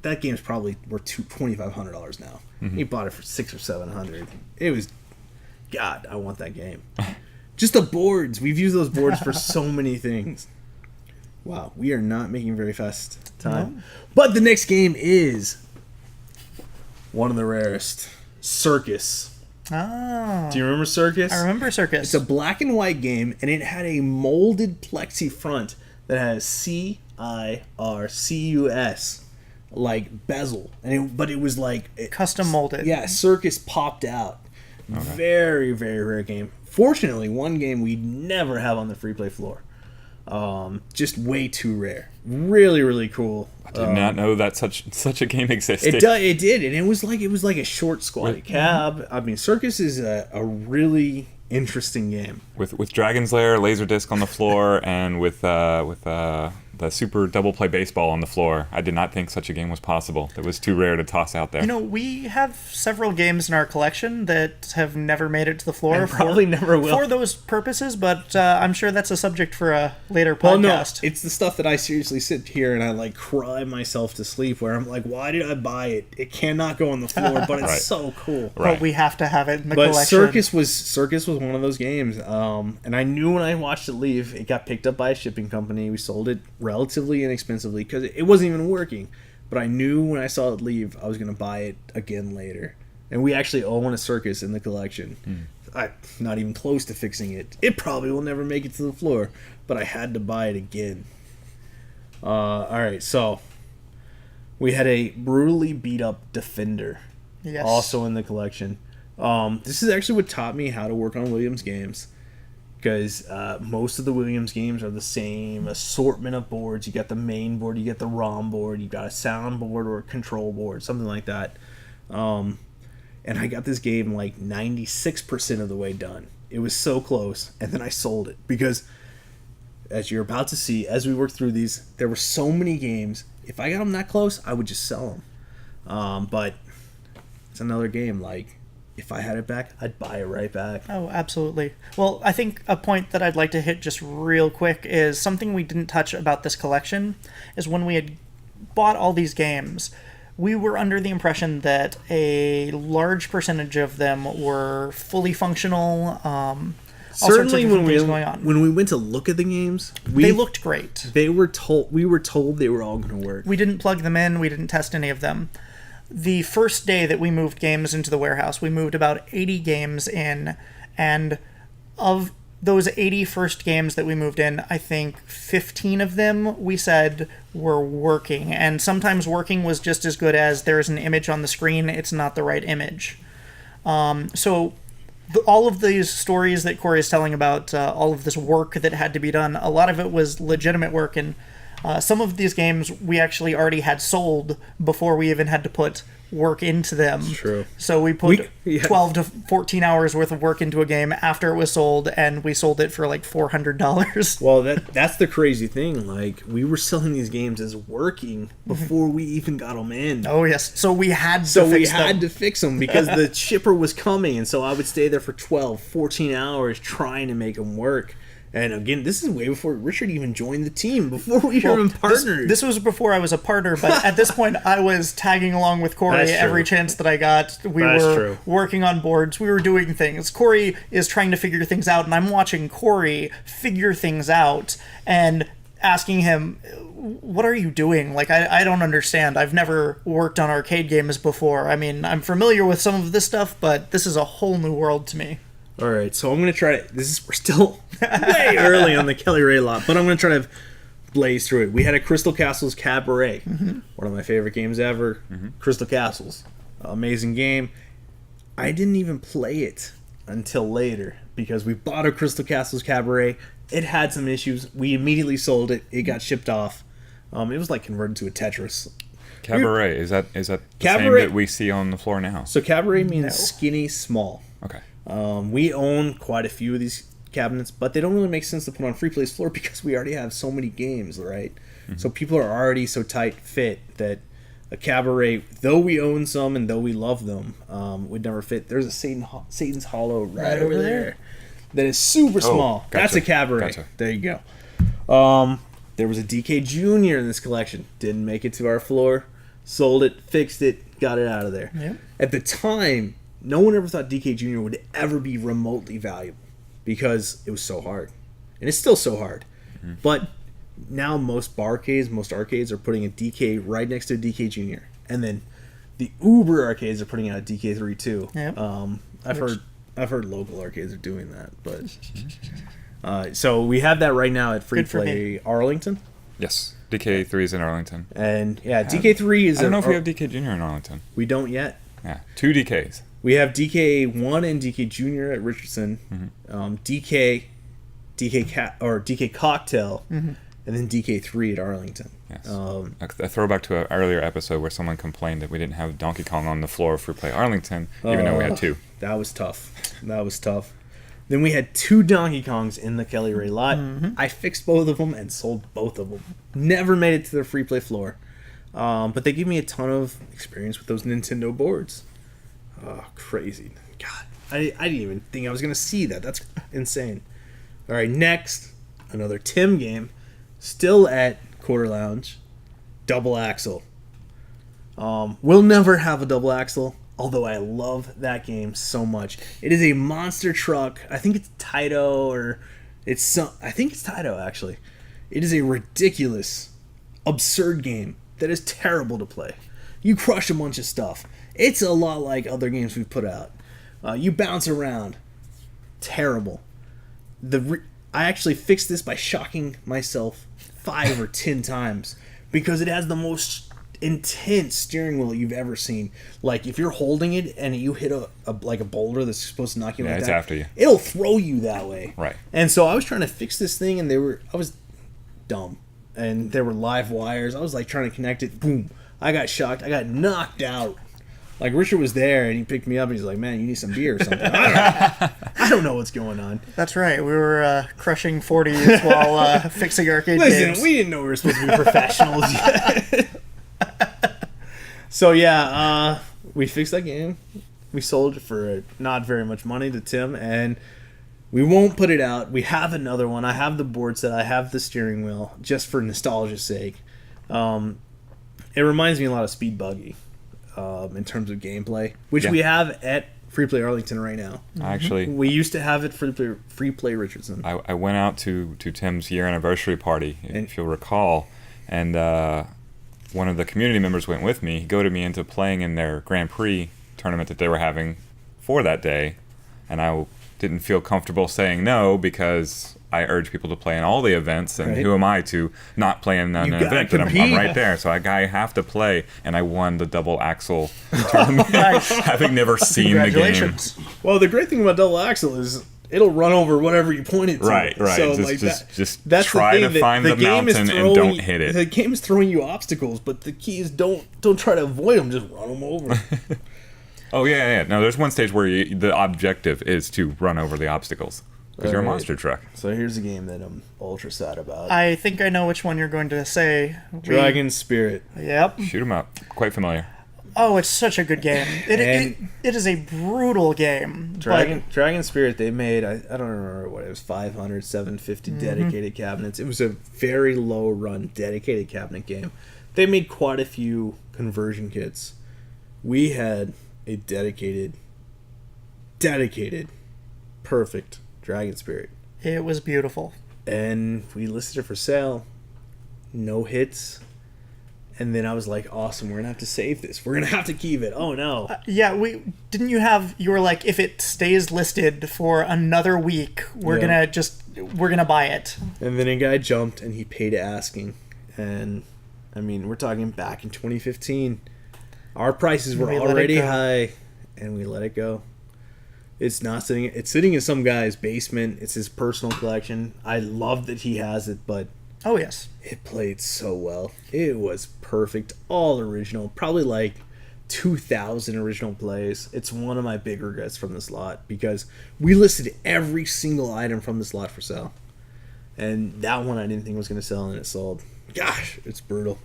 that game's probably worth $2,500 now. He bought it for $600 or $700. It was, God, I want that game. Just the boards. We've used those boards for so many things. Wow, we are not making very fast time. No. But the next game is one of the rarest. Circus. Oh. Do you remember Circus? I remember Circus. It's a black and white game, and it had a molded plexi front that has CIRCUS like bezel, but it was like Custom molded. Yeah, Circus popped out. Okay. Very, very rare game. Fortunately, one game we never have on the free play floor. Just way too rare. Really, really cool. I did not know that such a game existed. It did, and it was like a short squatty cab. I mean, Circus is a really interesting game with Dragon's Lair, Laserdisc on the floor, and with the Super Double Play Baseball on the floor. I did not think such a game was possible. That was too rare to toss out there. You know, we have several games in our collection that have never made it to the floor. And probably never will. For those purposes, but I'm sure that's a subject for a later podcast. Well, no, it's the stuff that I seriously sit here and I like cry myself to sleep where I'm like, why did I buy it? It cannot go on the floor, but it's so cool. But we have to have it in the collection. Circus was one of those games. And I knew when I watched it leave, it got picked up by a shipping company. We sold it relatively inexpensively because it wasn't even working, but I knew when I saw it leave I was going to buy it again later, and we actually own a Circus in the collection. I'm not even close to fixing it. It probably will never make it to the floor, but I had to buy it again. Alright, so we had a brutally beat up Defender, also in the collection. This is actually what taught me how to work on Williams games, because most of the Williams games are the same assortment of boards. You got the main board, you get the ROM board, you got a sound board or a control board, something like that. And I got this game like 96% of the way done. It was so close, and then I sold it because, as you're about to see, as we work through these, there were so many games. If I got them that close, I would just sell them. But it's another game, like, if I had it back, I'd buy it right back. Oh, absolutely. Well, I think a point that I'd like to hit just real quick is something we didn't touch about this collection is when we had bought all these games, we were under the impression that a large percentage of them were fully functional. Certainly when we went to look at the games, they looked great. We were told they were all going to work. We didn't plug them in. We didn't test any of them. The first day that we moved games into the warehouse, we moved about 80 games in, and of those 80 first games that we moved in, I think 15 of them we said were working, and sometimes working was just as good as there's an image on the screen, it's not the right image. So all of these stories that Corey is telling about, all of this work that had to be done, a lot of it was legitimate work, and some of these games we actually already had sold before we even had to put work into them. That's true. So we put 12 to 14 hours worth of work into a game after it was sold, and we sold it for like $400. Well, that's the crazy thing. Like, we were selling these games as working before we even got them in. Oh, yes. So we had to fix them because the shipper was coming, and so I would stay there for 12, 14 hours trying to make them work. And again, this is way before Richard even joined the team, before we were even partners. This was before I was a partner, but at this point I was tagging along with Corey every chance that I got. We were working on boards, we were doing things. Corey is trying to figure things out, and I'm watching Corey figure things out and asking him, what are you doing? Like, I don't understand. I've never worked on arcade games before. I mean, I'm familiar with some of this stuff, but this is a whole new world to me. All right, so I'm going to try to... We're still way early on the Kelly Ray lot, but I'm going to try to blaze through it. We had a Crystal Castles Cabaret, one of my favorite games ever. Crystal Castles, amazing game. I didn't even play it until later because we bought a Crystal Castles Cabaret. It had some issues. We immediately sold it. It got shipped off. It was like converted to a Tetris. Cabaret, is that the same that we see on the floor now? So Cabaret means skinny, small. Okay. We own quite a few of these cabinets, but they don't really make sense to put on free play's floor because we already have so many games, right? So people are already so tight fit that a Cabaret, though we own some and though we love them, would never fit. There's a Satan's Hollow right over there that is super small. Gotcha. That's a Cabaret. Gotcha. There you go. There was a DK Junior in this collection. Didn't make it to our floor. Sold it, fixed it, got it out of there. Yep. At the time, no one ever thought DK Jr. would ever be remotely valuable because it was so hard. And it's still so hard. But now most arcades are putting a DK right next to a DK Jr. And then the Uber arcades are putting out a DK3 too. Yep. I've heard local arcades are doing that, but so we have that right now at Free Play Arlington. Yes, DK3 is in Arlington. And yeah, DK3 is. I don't know if we have DK Junior in Arlington. We don't yet. Yeah, 2 DKs. We have DK1 and DK Junior at Richardson. DK Cocktail, and then DK3 at Arlington. Yes. A throwback to an earlier episode where someone complained that we didn't have Donkey Kong on the floor of Free Play Arlington, even though we had 2. That was tough. Then we had 2 Donkey Kongs in the Kelly Ray lot. I fixed both of them and sold both of them. Never made it to the Free Play floor. But they gave me a ton of experience with those Nintendo boards. Oh, crazy. God, I didn't even think I was going to see that. That's insane. All right, next, another Tim game. Still at Quarter Lounge. Double Axel. We'll never have a Double Axel, although I love that game so much. It is a monster truck. I think it's Taito, I think it's Taito, actually. It is a ridiculous, absurd game that is terrible to play. You crush a bunch of stuff. It's a lot like other games we've put out. You bounce around. Terrible. I actually fixed this by shocking myself 5 or 10 times because it has the most intense steering wheel you've ever seen. Like if you're holding it and you hit a boulder that's supposed to knock you like it's that, after you. It'll throw you that way. Right. And so I was trying to fix this thing, and I was dumb, and there were live wires. I was like trying to connect it. Boom! I got shocked. I got knocked out. Like Richard was there, and he picked me up, and he's like, "Man, you need some beer or something." I don't know what's going on. That's right. We were crushing 40s while fixing arcade games. Listen, we didn't know we were supposed to be professionals yet. So yeah, we fixed that game. We sold it for not very much money to Tim, and we won't put it out. We have another one. I have the board set. I have the steering wheel, just for nostalgia's sake. It reminds me a lot of Speed Buggy in terms of gameplay, which we have at Free Play Arlington right now. Actually, we used to have it for Free Play Richardson. I went out to Tim's year anniversary party, if you'll recall, and one of the community members went with me. He goaded me into playing in their Grand Prix tournament that they were having for that day, and I didn't feel comfortable saying no because I urge people to play in all the events, and who am I to not play in an event that I'm right there? So I have to play, and I won the Double Axel tournament, having never seen the game. Well, the great thing about Double Axel is it'll run over whatever you point it to. Right. So just that's try to find the mountain and don't hit it. The game is throwing you obstacles, but the key is don't try to avoid them, just run them over. Oh, yeah. No, there's one stage where the objective is to run over the obstacles. Because you're a monster truck. So here's a game that I'm ultra sad about. I think I know which one you're going to say. Dragon Spirit. Yep. Shoot 'em up. Quite familiar. Oh, it's such a good game. It is a brutal game. Dragon Spirit, they made, I don't remember what it was, 500, 750 dedicated cabinets. It was a very low run dedicated cabinet game. They made quite a few conversion kits. We had a dedicated, perfect Dragon Spirit. It was beautiful. And we listed it for sale. No hits. And then I was like, awesome, we're going to have to save this. We're going to have to keep it. Oh, no. You were like, if it stays listed for another week, we're going to buy it. And then a guy jumped and he paid asking. And, I mean, we're talking back in 2015. Our prices were already high, and we let it go. It's sitting in some guy's basement. It's his personal collection. I love that he has it, but oh yes, it played so well. It was perfect, all original. Probably like 2,000 original plays. It's one of my big regrets from this lot because we listed every single item from this lot for sale, and that one I didn't think was going to sell, and it sold. Gosh, it's brutal.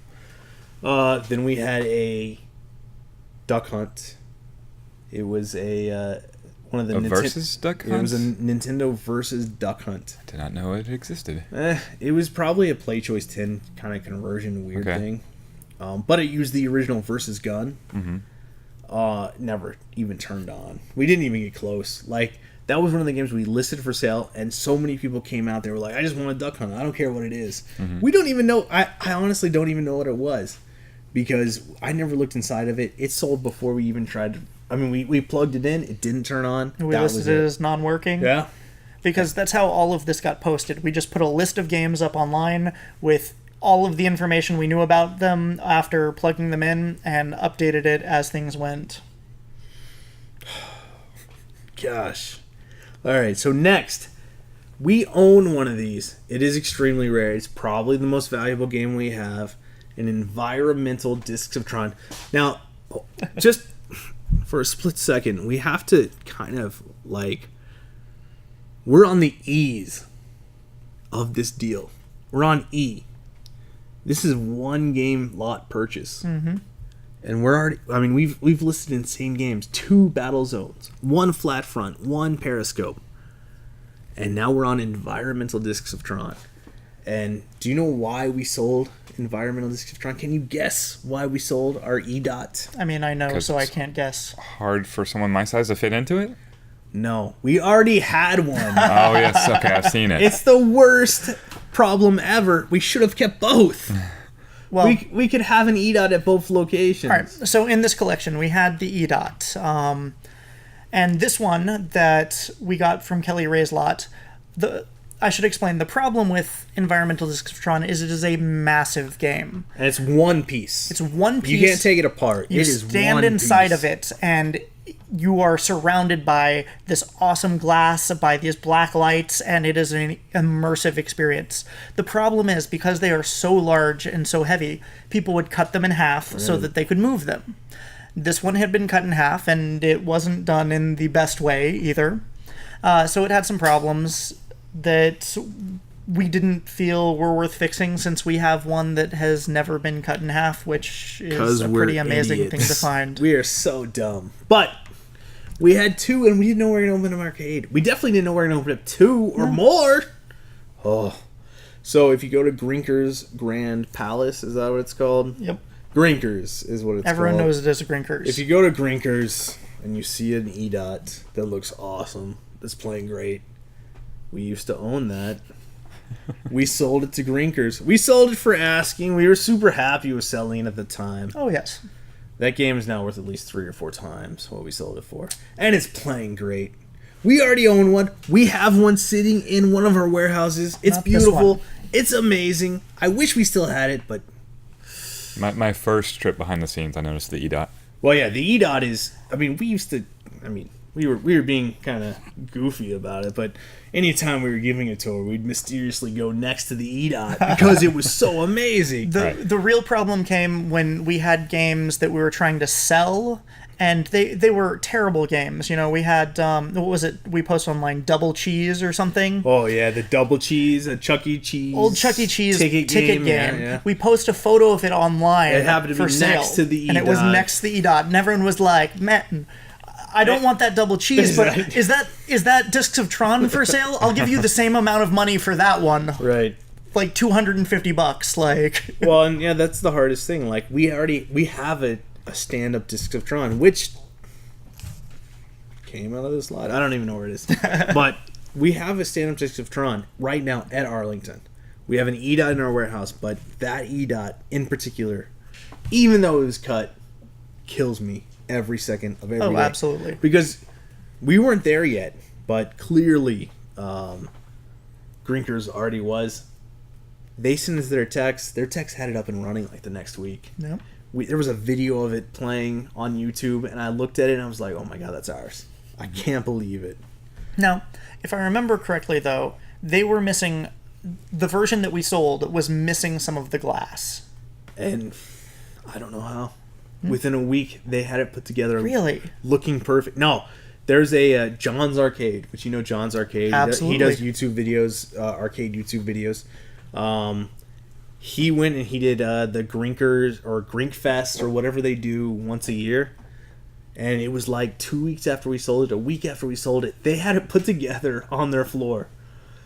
Then we had a Duck Hunt. It was one of the versus Duck Hunt? It was a Nintendo versus Duck Hunt. I did not know it existed. It was probably a Play Choice 10 kind of conversion weird thing. But it used the original versus gun. Mm-hmm. Never even turned on. We didn't even get close. Like, that was one of the games we listed for sale, and so many people came out. They were like, I just want a Duck Hunt. I don't care what it is. Mm-hmm. We don't even know. I honestly don't even know what it was because I never looked inside of it. It sold before we even tried I mean, we plugged it in. It didn't turn on. We listed it as non-working. Yeah. Because that's how all of this got posted. We just put a list of games up online with all of the information we knew about them after plugging them in and updated it as things went. Gosh. All right, so next, we own one of these. It is extremely rare. It's probably the most valuable game we have, an environmental Discs of Tron. Now, just for a split second, we have to kind of, like, we're on the E's of this deal. We're on E. This is one game lot purchase. Mm-hmm. And we're already, I mean, we've listed insane games. 2 battle zones, 1 flat front, 1 periscope. And now we're on environmental Discs of Tron. And do you know why we sold environmental Discs of Tron? Can you guess why we sold our E-Dot? I mean, I know, so I can't guess. Hard for someone my size to fit into it? No, we already had one. Oh, yes. Okay, I've seen it. It's the worst problem ever. We should have kept both. Well, we could have an E-Dot at both locations. all right, so in this collection, we had the E-Dot. And this one that we got from Kelly Ray's lot, I should explain, the problem with Environmental Discs of Tron is it is a massive game. And it's one piece. It's one piece. You can't take it apart. You it is stand one inside piece. of it, and you are surrounded by this awesome glass, by these black lights, and it is an immersive experience. The problem is, because they are so large and so heavy, people would cut them in half so that they could move them. This one had been cut in half, and it wasn't done in the best way either. So it had some problems that we didn't feel were worth fixing, since we have one that has never been cut in half, which is a pretty amazing thing to find. We are so dumb. But we had 2, and we didn't know we were going to open an arcade. We definitely didn't know we were going to open up 2 or more. Oh. So if you go to Grinker's Grand Palace, is that what it's called? Yep. Grinker's is what it's Everyone called. knows it as a Grinkers. If you go to Grinker's and you see an E-Dot that looks awesome, that's playing great, we used to own that. We sold it to Grinkers. We sold it for asking. We were super happy with selling it at the time. Oh, yes. That game is now worth at least 3 or 4 times what we sold it for. And it's playing great. We already own one. We have one sitting in one of our warehouses. It's Not this beautiful. one. It's amazing. I wish we still had it, but... My first trip behind the scenes, I noticed the E-Dot. Well, yeah, the E-Dot is... I mean, we used to... I mean, we were being kind of goofy about it, but anytime we were giving a tour, we'd mysteriously go next to the E-Dot because it was so amazing. The real problem came when we had games that we were trying to sell, and they were terrible games. You know, we had, what was it we posted online, Double Cheese or something? Oh, yeah, the Double Cheese, a Chuck E. Cheese. Old Chuck E. Cheese ticket game. Yeah. We post a photo of it online. It happened to for be sale, next to the E-Dot. and it was next to the E-Dot, and everyone was like, man, I don't want that double cheese, but is that Discs of Tron for sale? I'll give you the same amount of money for that one. Right. Like $250, like. Well, and yeah, that's the hardest thing. Like, we have a stand-up Discs of Tron, which came out of this lot. I don't even know where it is. But we have a stand-up Discs of Tron right now at Arlington. We have an E-Dot in our warehouse, but that E-Dot in particular, even though it was cut, kills me every second of every day. Oh, absolutely. Because we weren't there yet, but clearly Grinkers already was. They sent us their text. Their text had it up and running like the next week. Yeah. There was a video of it playing on YouTube, and I looked at it and I was like, oh my god, that's ours. I can't believe it. Now, if I remember correctly, though, they were missing... The version that we sold was missing some of the glass. And I don't know how. Within a week, they had it put together. Really? Looking perfect. No, there's a John's Arcade, which you know John's Arcade. Absolutely. He does YouTube videos, arcade YouTube videos. He went and he did the Grinkers or Grinkfest or whatever they do once a year. And it was like 2 weeks after we sold it, a week after we sold it, they had it put together on their floor.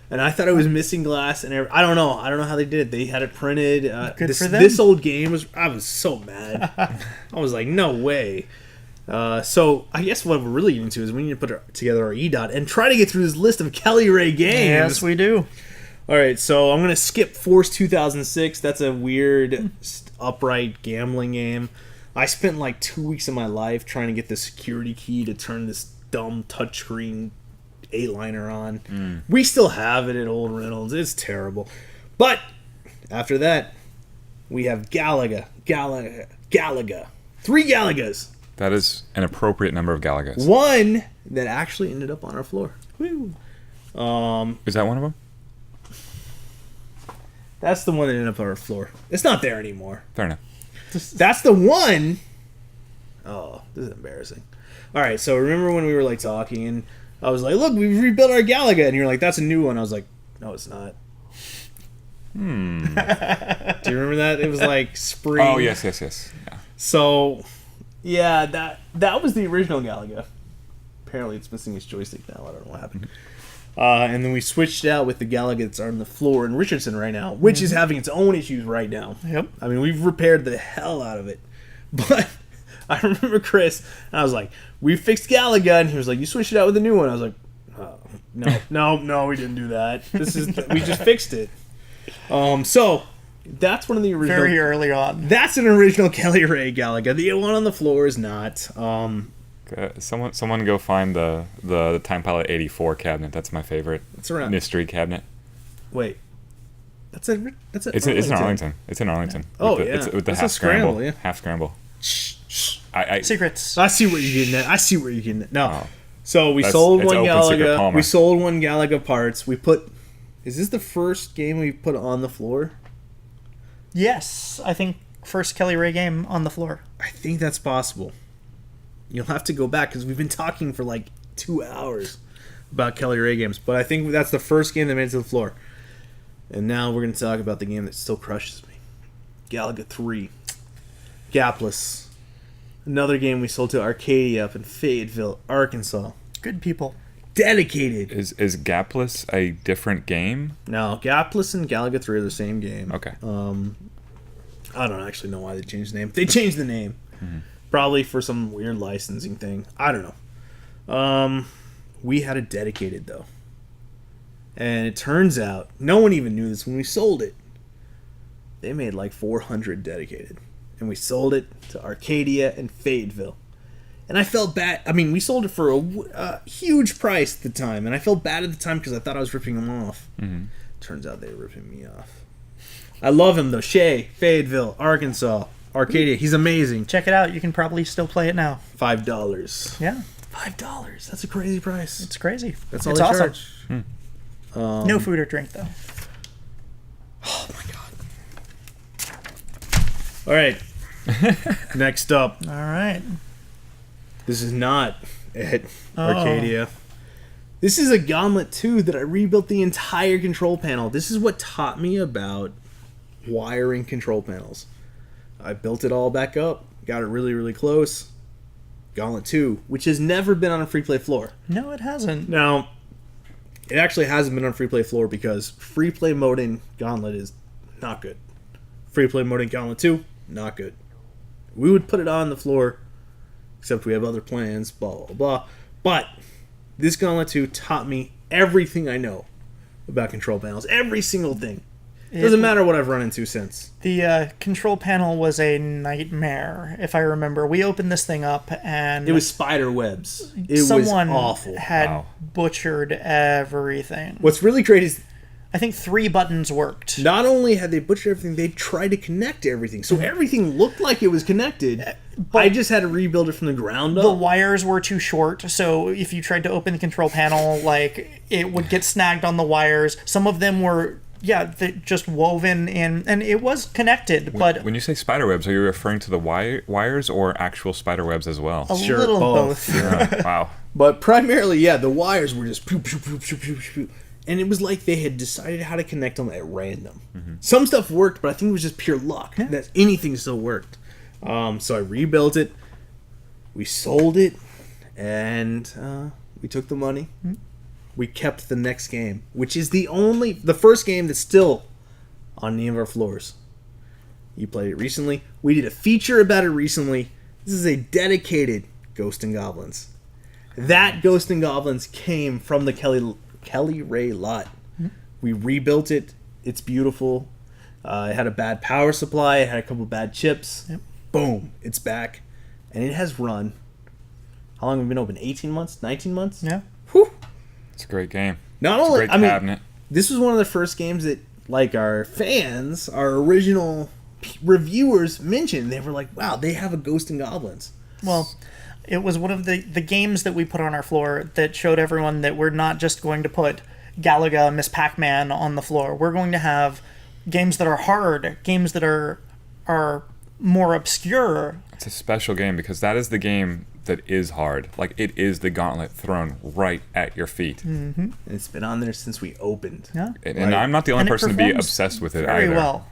And I thought it was missing glass, and I don't know how they did it. They had it printed. Good for them. This old game I was so mad. I was like, no way. So I guess what we're really getting to is we need to put together our E-Dot and try to get through this list of Kelly Ray games. Yes, we do. All right, so I'm gonna skip Force 2006. That's a weird upright gambling game. I spent like 2 weeks of my life trying to get the security key to turn this dumb touchscreen 8-liner on. We still have it at Old Reynolds. It's terrible. But after that, we have Galaga. 3 Galagas. That is an appropriate number of Galagas. One that actually ended up on our floor. Woo. Is that one of them? That's the one that ended up on our floor. It's not there anymore. Fair enough. That's the one. Oh, this is embarrassing. All right, so remember when we were like talking and I was like, "Look, we rebuilt our Galaga," and you're like, "That's a new one." I was like, "No, it's not." Do you remember that? It was like spring. Oh yes. Yeah. So, yeah, that was the original Galaga. Apparently, it's missing its joystick now. I don't know what happened. And then we switched it out with the Galaga that's on the floor in Richardson right now, which is having its own issues right now. Yep. I mean, we've repaired the hell out of it. But I remember Chris, and I was like, we fixed Galaga, and he was like, you switched it out with a new one. I was like, no, we didn't do that. We just fixed it. So that's one of the original. Very early on. That's an original Kelly Ray Galaga. The one on the floor is not. Someone go find the Time Pilot 84 cabinet. That's my favorite. It's around. Mystery cabinet. Wait. That's it. It's in Arlington. It's in Arlington. Oh, with yeah. It's with the That's half a scramble, scramble. yeah. Half scramble. Secrets. I see what you're getting at. No. Oh. So we That's- sold it's one open secret Galaga. Palmer. We sold one Galaga parts. We put. Is this the first game we put on the floor? Yes, I think first Kelly Ray game on the floor. I think that's possible. You'll have to go back because we've been talking for like 2 hours about Kelly Ray games. But I think that's the first game that made it to the floor. And now we're going to talk about the game that still crushes me. Galaga 3. Gapless. Another game we sold to Arcadia up in Fayetteville, Arkansas. Good people. Dedicated. Is Gapless a different game? No, Gapless and Galaga 3 are the same game. Okay. I don't actually know why they changed the name. They changed the name. Probably for some weird licensing thing. I don't know. We had it dedicated, though. And it turns out, no one even knew this when we sold it. They made like 400 dedicated. And we sold it to Arcadia and Fayetteville. And I felt bad. I mean, we sold it for a huge price at the time. And I felt bad at the time because I thought I was ripping them off. Turns out they were ripping me off. I love him, though. Shea, Fayetteville, Arkansas, Arcadia. He's amazing. Check it out. You can probably still play it now. $5. Yeah, $5. That's a crazy price. it's crazy. That's all it's they awesome. charge. No food or drink though. Oh my god. All right. Next up. All right. This is not at Arcadia. This is a Gauntlet 2 that I rebuilt the entire control panel. This is what taught me about wiring control panels. I built it all back up, got it really, really close. Gauntlet 2, which has never been on a free play floor. No, it hasn't. Now, it actually hasn't been on free play floor because free play mode in Gauntlet is not good. Free play mode in Gauntlet 2, not good. We would put it on the floor, except we have other plans, blah, blah, blah. But this Gauntlet 2 taught me everything I know about control panels. Every single thing. Doesn't matter what I've run into since. The control panel was a nightmare, if I remember. We opened this thing up and It was spider webs. It someone was awful. had butchered everything. What's really great is I think 3 buttons worked. not only had they butchered everything, they tried to connect everything. So everything looked like it was connected. I just had to rebuild it from the ground up. The wires were too short, so if you tried to open the control panel, like, it would get snagged on the wires. Some of them were, just woven in, and it was connected, but When you say spider webs, are you referring to the wires or actual spider webs as well? a Sure, little both. both. Yeah, wow. But primarily, the wires were just poop, poop, poop, poop, poop, poop. And it was like they had decided how to connect them at random. Some stuff worked, but I think it was just pure luck that anything still worked. So I rebuilt it, we sold it, and we took the money. We kept the next game, which is the first game that's still on any of our floors. You played it recently. We did a feature about it recently. This is a dedicated Ghost and Goblins. That Ghost and Goblins came from the Kelly Ray lot. We rebuilt it. It's beautiful. It had a bad power supply. It had a couple bad chips. boom, it's back. And it has run. How long have we been open? 18 months? 19 months? Yeah. Whew. It's a great game. Not It's a only, great I mean, cabinet. this was one of the first games that, like, our fans, our original reviewers mentioned. They were like, wow, they have a Ghosts and Goblins. Well, it was one of the games that we put on our floor that showed everyone that we're not just going to put Galaga, Miss Pac-Man on the floor. We're going to have games that are hard, games that are more obscure. It's a special game because that is the game that is hard. Like, it is the gauntlet thrown right at your feet. Mm-hmm. And it's been on there since we opened. Yeah. And I'm not the only And it person to be performs obsessed with it very either. well.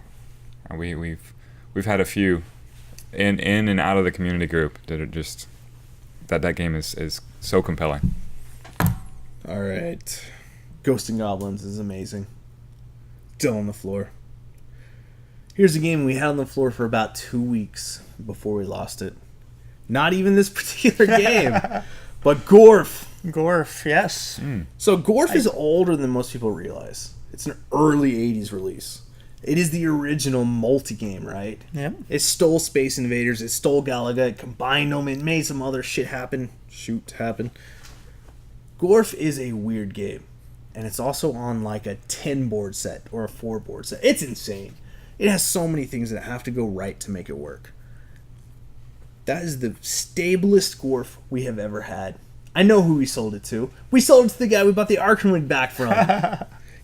We've had a few in and out of the community group that are just that game is so compelling. All right. Ghosts and Goblins is amazing. Still on the floor. Here's a game we had on the floor for about 2 weeks before we lost it. Not even this particular game, but Gorf. Gorf, yes. So Gorf is older than most people realize. It's an early 80s release. It is the original multi-game, right? Yeah. It stole Space Invaders. It stole Galaga. It combined them. It made some other shit happen. Gorf is a weird game. And it's also on like a 10-board set or a 4-board set. It's insane. It has so many things that have to go right to make it work. That is the stablest Gorf we have ever had. I know who we sold it to. We sold it to the guy we bought the Arkanoid back from.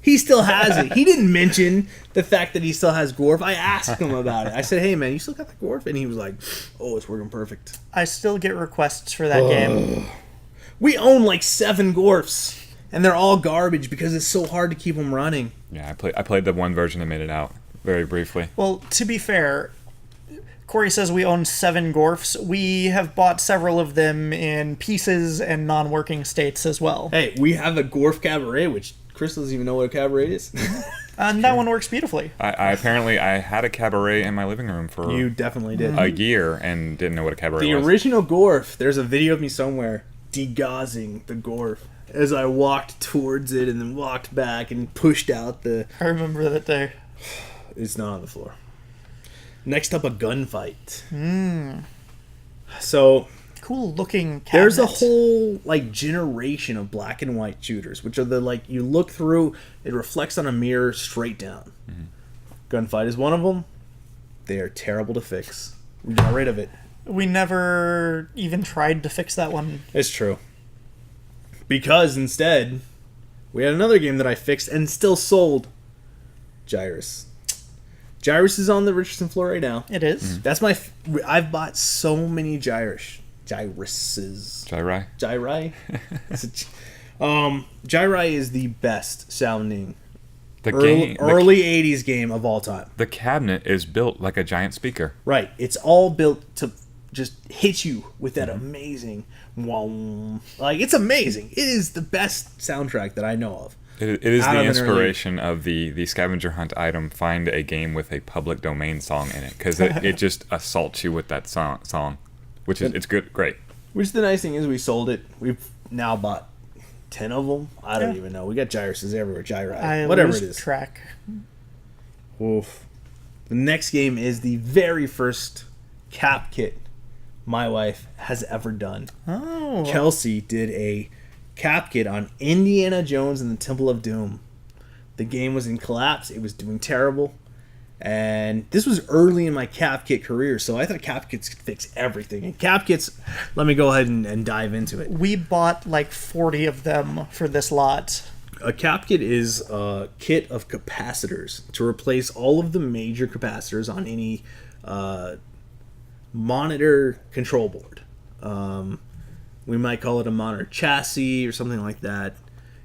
He still has it. He didn't mention the fact that he still has Gorf. I asked him about it. I said, hey, man, you still got the Gorf? And he was like, oh, it's working perfect. I still get requests for that game. We own like 7 Gorfs. And they're all garbage because it's so hard to keep them running. Yeah, I played the one version that made it out very briefly. Well, to be fair, Corey says we own 7 Gorfs. We have bought several of them in pieces and non-working states as well. Hey, we have a Gorf Cabaret, which Chris doesn't even know what a Cabaret is. And that one works beautifully. I apparently I had a Cabaret in my living room for You definitely did. a year and didn't know what a Cabaret The was. original Gorf, there's a video of me somewhere degauzing the Gorf as I walked towards it and then walked back and pushed out the... I remember that day. It's not on the floor. Next up, a gunfight. So... Cool looking cabinet. There's a whole like generation of black and white shooters, which are the like you look through, it reflects on a mirror straight down. Gunfight is one of them. They are terrible to fix. We got rid of it. We never even tried to fix that one. It's true. Because instead, we had another game that I fixed and still sold. Gyrus. Gyrus is on the Richardson floor right now. It is. That's my. I've bought so many Gyruses. Gyri? Gyri? Gyri is the best sounding early 80s game of all time. The cabinet is built like a giant speaker. Right. It's all built to just hit you with that amazing wong. Like, it's amazing. It is the best soundtrack that I know of. It is the inspiration of the scavenger hunt item, find a game with a public domain song in it, because it just assaults you with that song, which is it's good, great. Which the nice thing is we sold it. We've now bought 10 of them. I don't even know. We got Gyruses everywhere. Gyri. Whatever it is. Track. Oof. The next game is the very first cap kit my wife has ever done. Oh. Kelsey did a cap kit on Indiana Jones and the Temple of Doom. The game was in collapse. It was doing terrible. And this was early in my cap kit career, so I thought cap kits could fix everything. And cap kits, let me go ahead and dive into it. We bought like 40 of them for this lot. A cap kit is a kit of capacitors to replace all of the major capacitors on any monitor control board. We might call it a monitor chassis or something like that.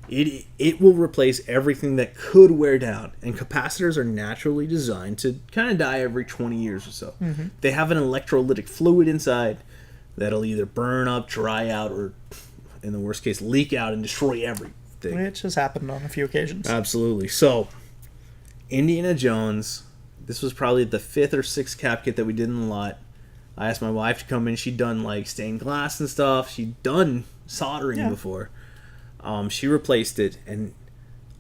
It will replace everything that could wear down, and capacitors are naturally designed to kind of die every 20 years or so. They have an electrolytic fluid inside that'll either burn up, dry out, or in the worst case leak out and destroy everything. Which has happened on a few occasions. Absolutely. So Indiana Jones, this was probably the 5th or 6th cap kit that we did in the lot. I asked my wife to come in. She'd done like stained glass and stuff. She'd done soldering before. She replaced it, and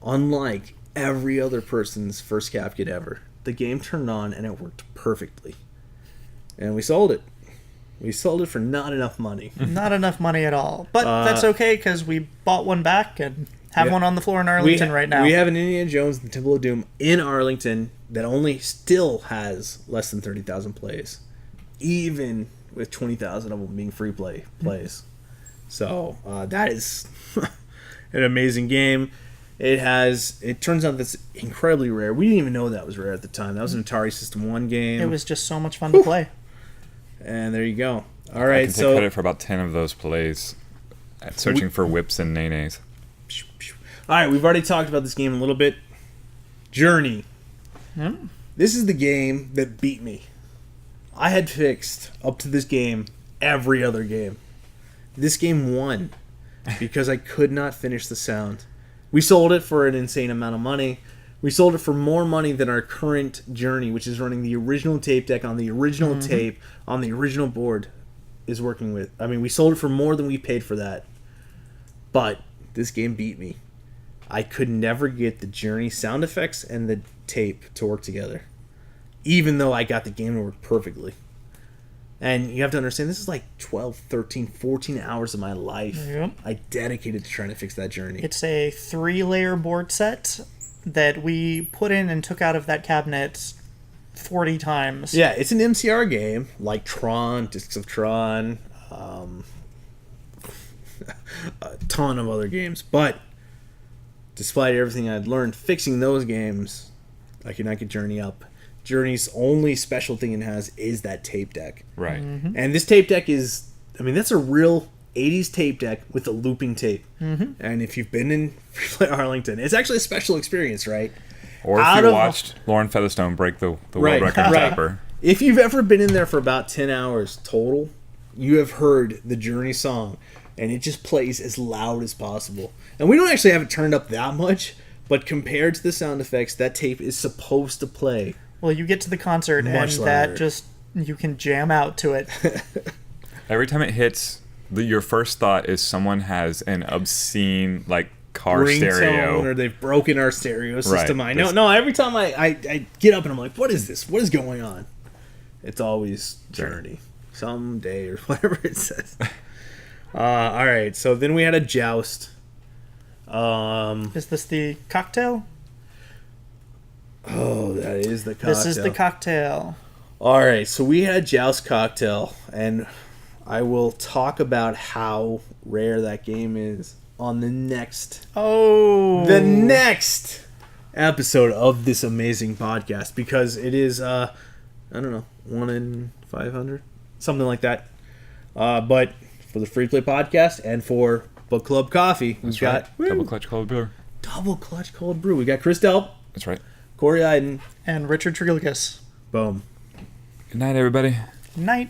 unlike every other person's first cap kit ever, the game turned on and it worked perfectly. And we sold it. We sold it for not enough money. Not enough money at all. But that's okay, because we bought one back and have one on the floor in Arlington right now. We have an Indiana Jones and the Temple of Doom in Arlington that only still has less than 30,000 plays. Even with 20,000 of them being free plays. So that is an amazing game. It turns out that's incredibly rare. We didn't even know that was rare at the time. That was an Atari System 1 game. It was just so much fun to play. And there you go. All right, I can take credit for about 10 of those plays at searching for whips and nays. All right, we've already talked about this game a little bit. Journey. This is the game that beat me. I had fixed, up to this game, every other game. This game won because I could not finish the sound. We sold it for an insane amount of money. We sold it for more money than our current Journey, which is running the original tape deck on the original tape on the original board, is working with. I mean, we sold it for more than we paid for that. But this game beat me. I could never get the Journey sound effects and the tape to work together, even though I got the game to work perfectly. And you have to understand, this is like 12, 13, 14 hours of my life I dedicated to trying to fix that Journey. It's a 3-layer board set that we put in and took out of that cabinet 40 times. Yeah, it's an MCR game, like Tron, Discs of Tron, a ton of other games. But despite everything I'd learned fixing those games, I could not get Journey up. Journey's only special thing it has is that tape deck. Right. And this tape deck is, I mean, that's a real 80s tape deck with a looping tape. And if you've been in Free Play Arlington, it's actually a special experience, right? Or if you watched Lauren Featherstone break the world record tapper. If you've ever been in there for about 10 hours total, you have heard the Journey song, and it just plays as loud as possible. And we don't actually have it turned up that much, but compared to the sound effects, that tape is supposed to play. Well, you get to the concert, and that just, you can jam out to it. Every time it hits, your first thought is someone has an obscene, like, car stereo. Or they've broken our stereo system. Right. No, every time I get up and I'm like, what is this? What is going on? It's always Journey. Someday, or whatever it says. All right, so then we had a joust. Is this the cocktail? Oh, that is the cocktail. This is the cocktail. All right, so we had a joust cocktail, and I will talk about how rare that game is on the next episode of this amazing podcast, because it is I don't know, 1 in 500, something like that. But for the Free Play podcast and for Book Club Coffee, we've got Double Clutch Cold Brew. Double Clutch Cold Brew. We got Chris Delp. That's right. Corey Iden. And Richard Trigilgas. Boom. Good night, everybody. Night.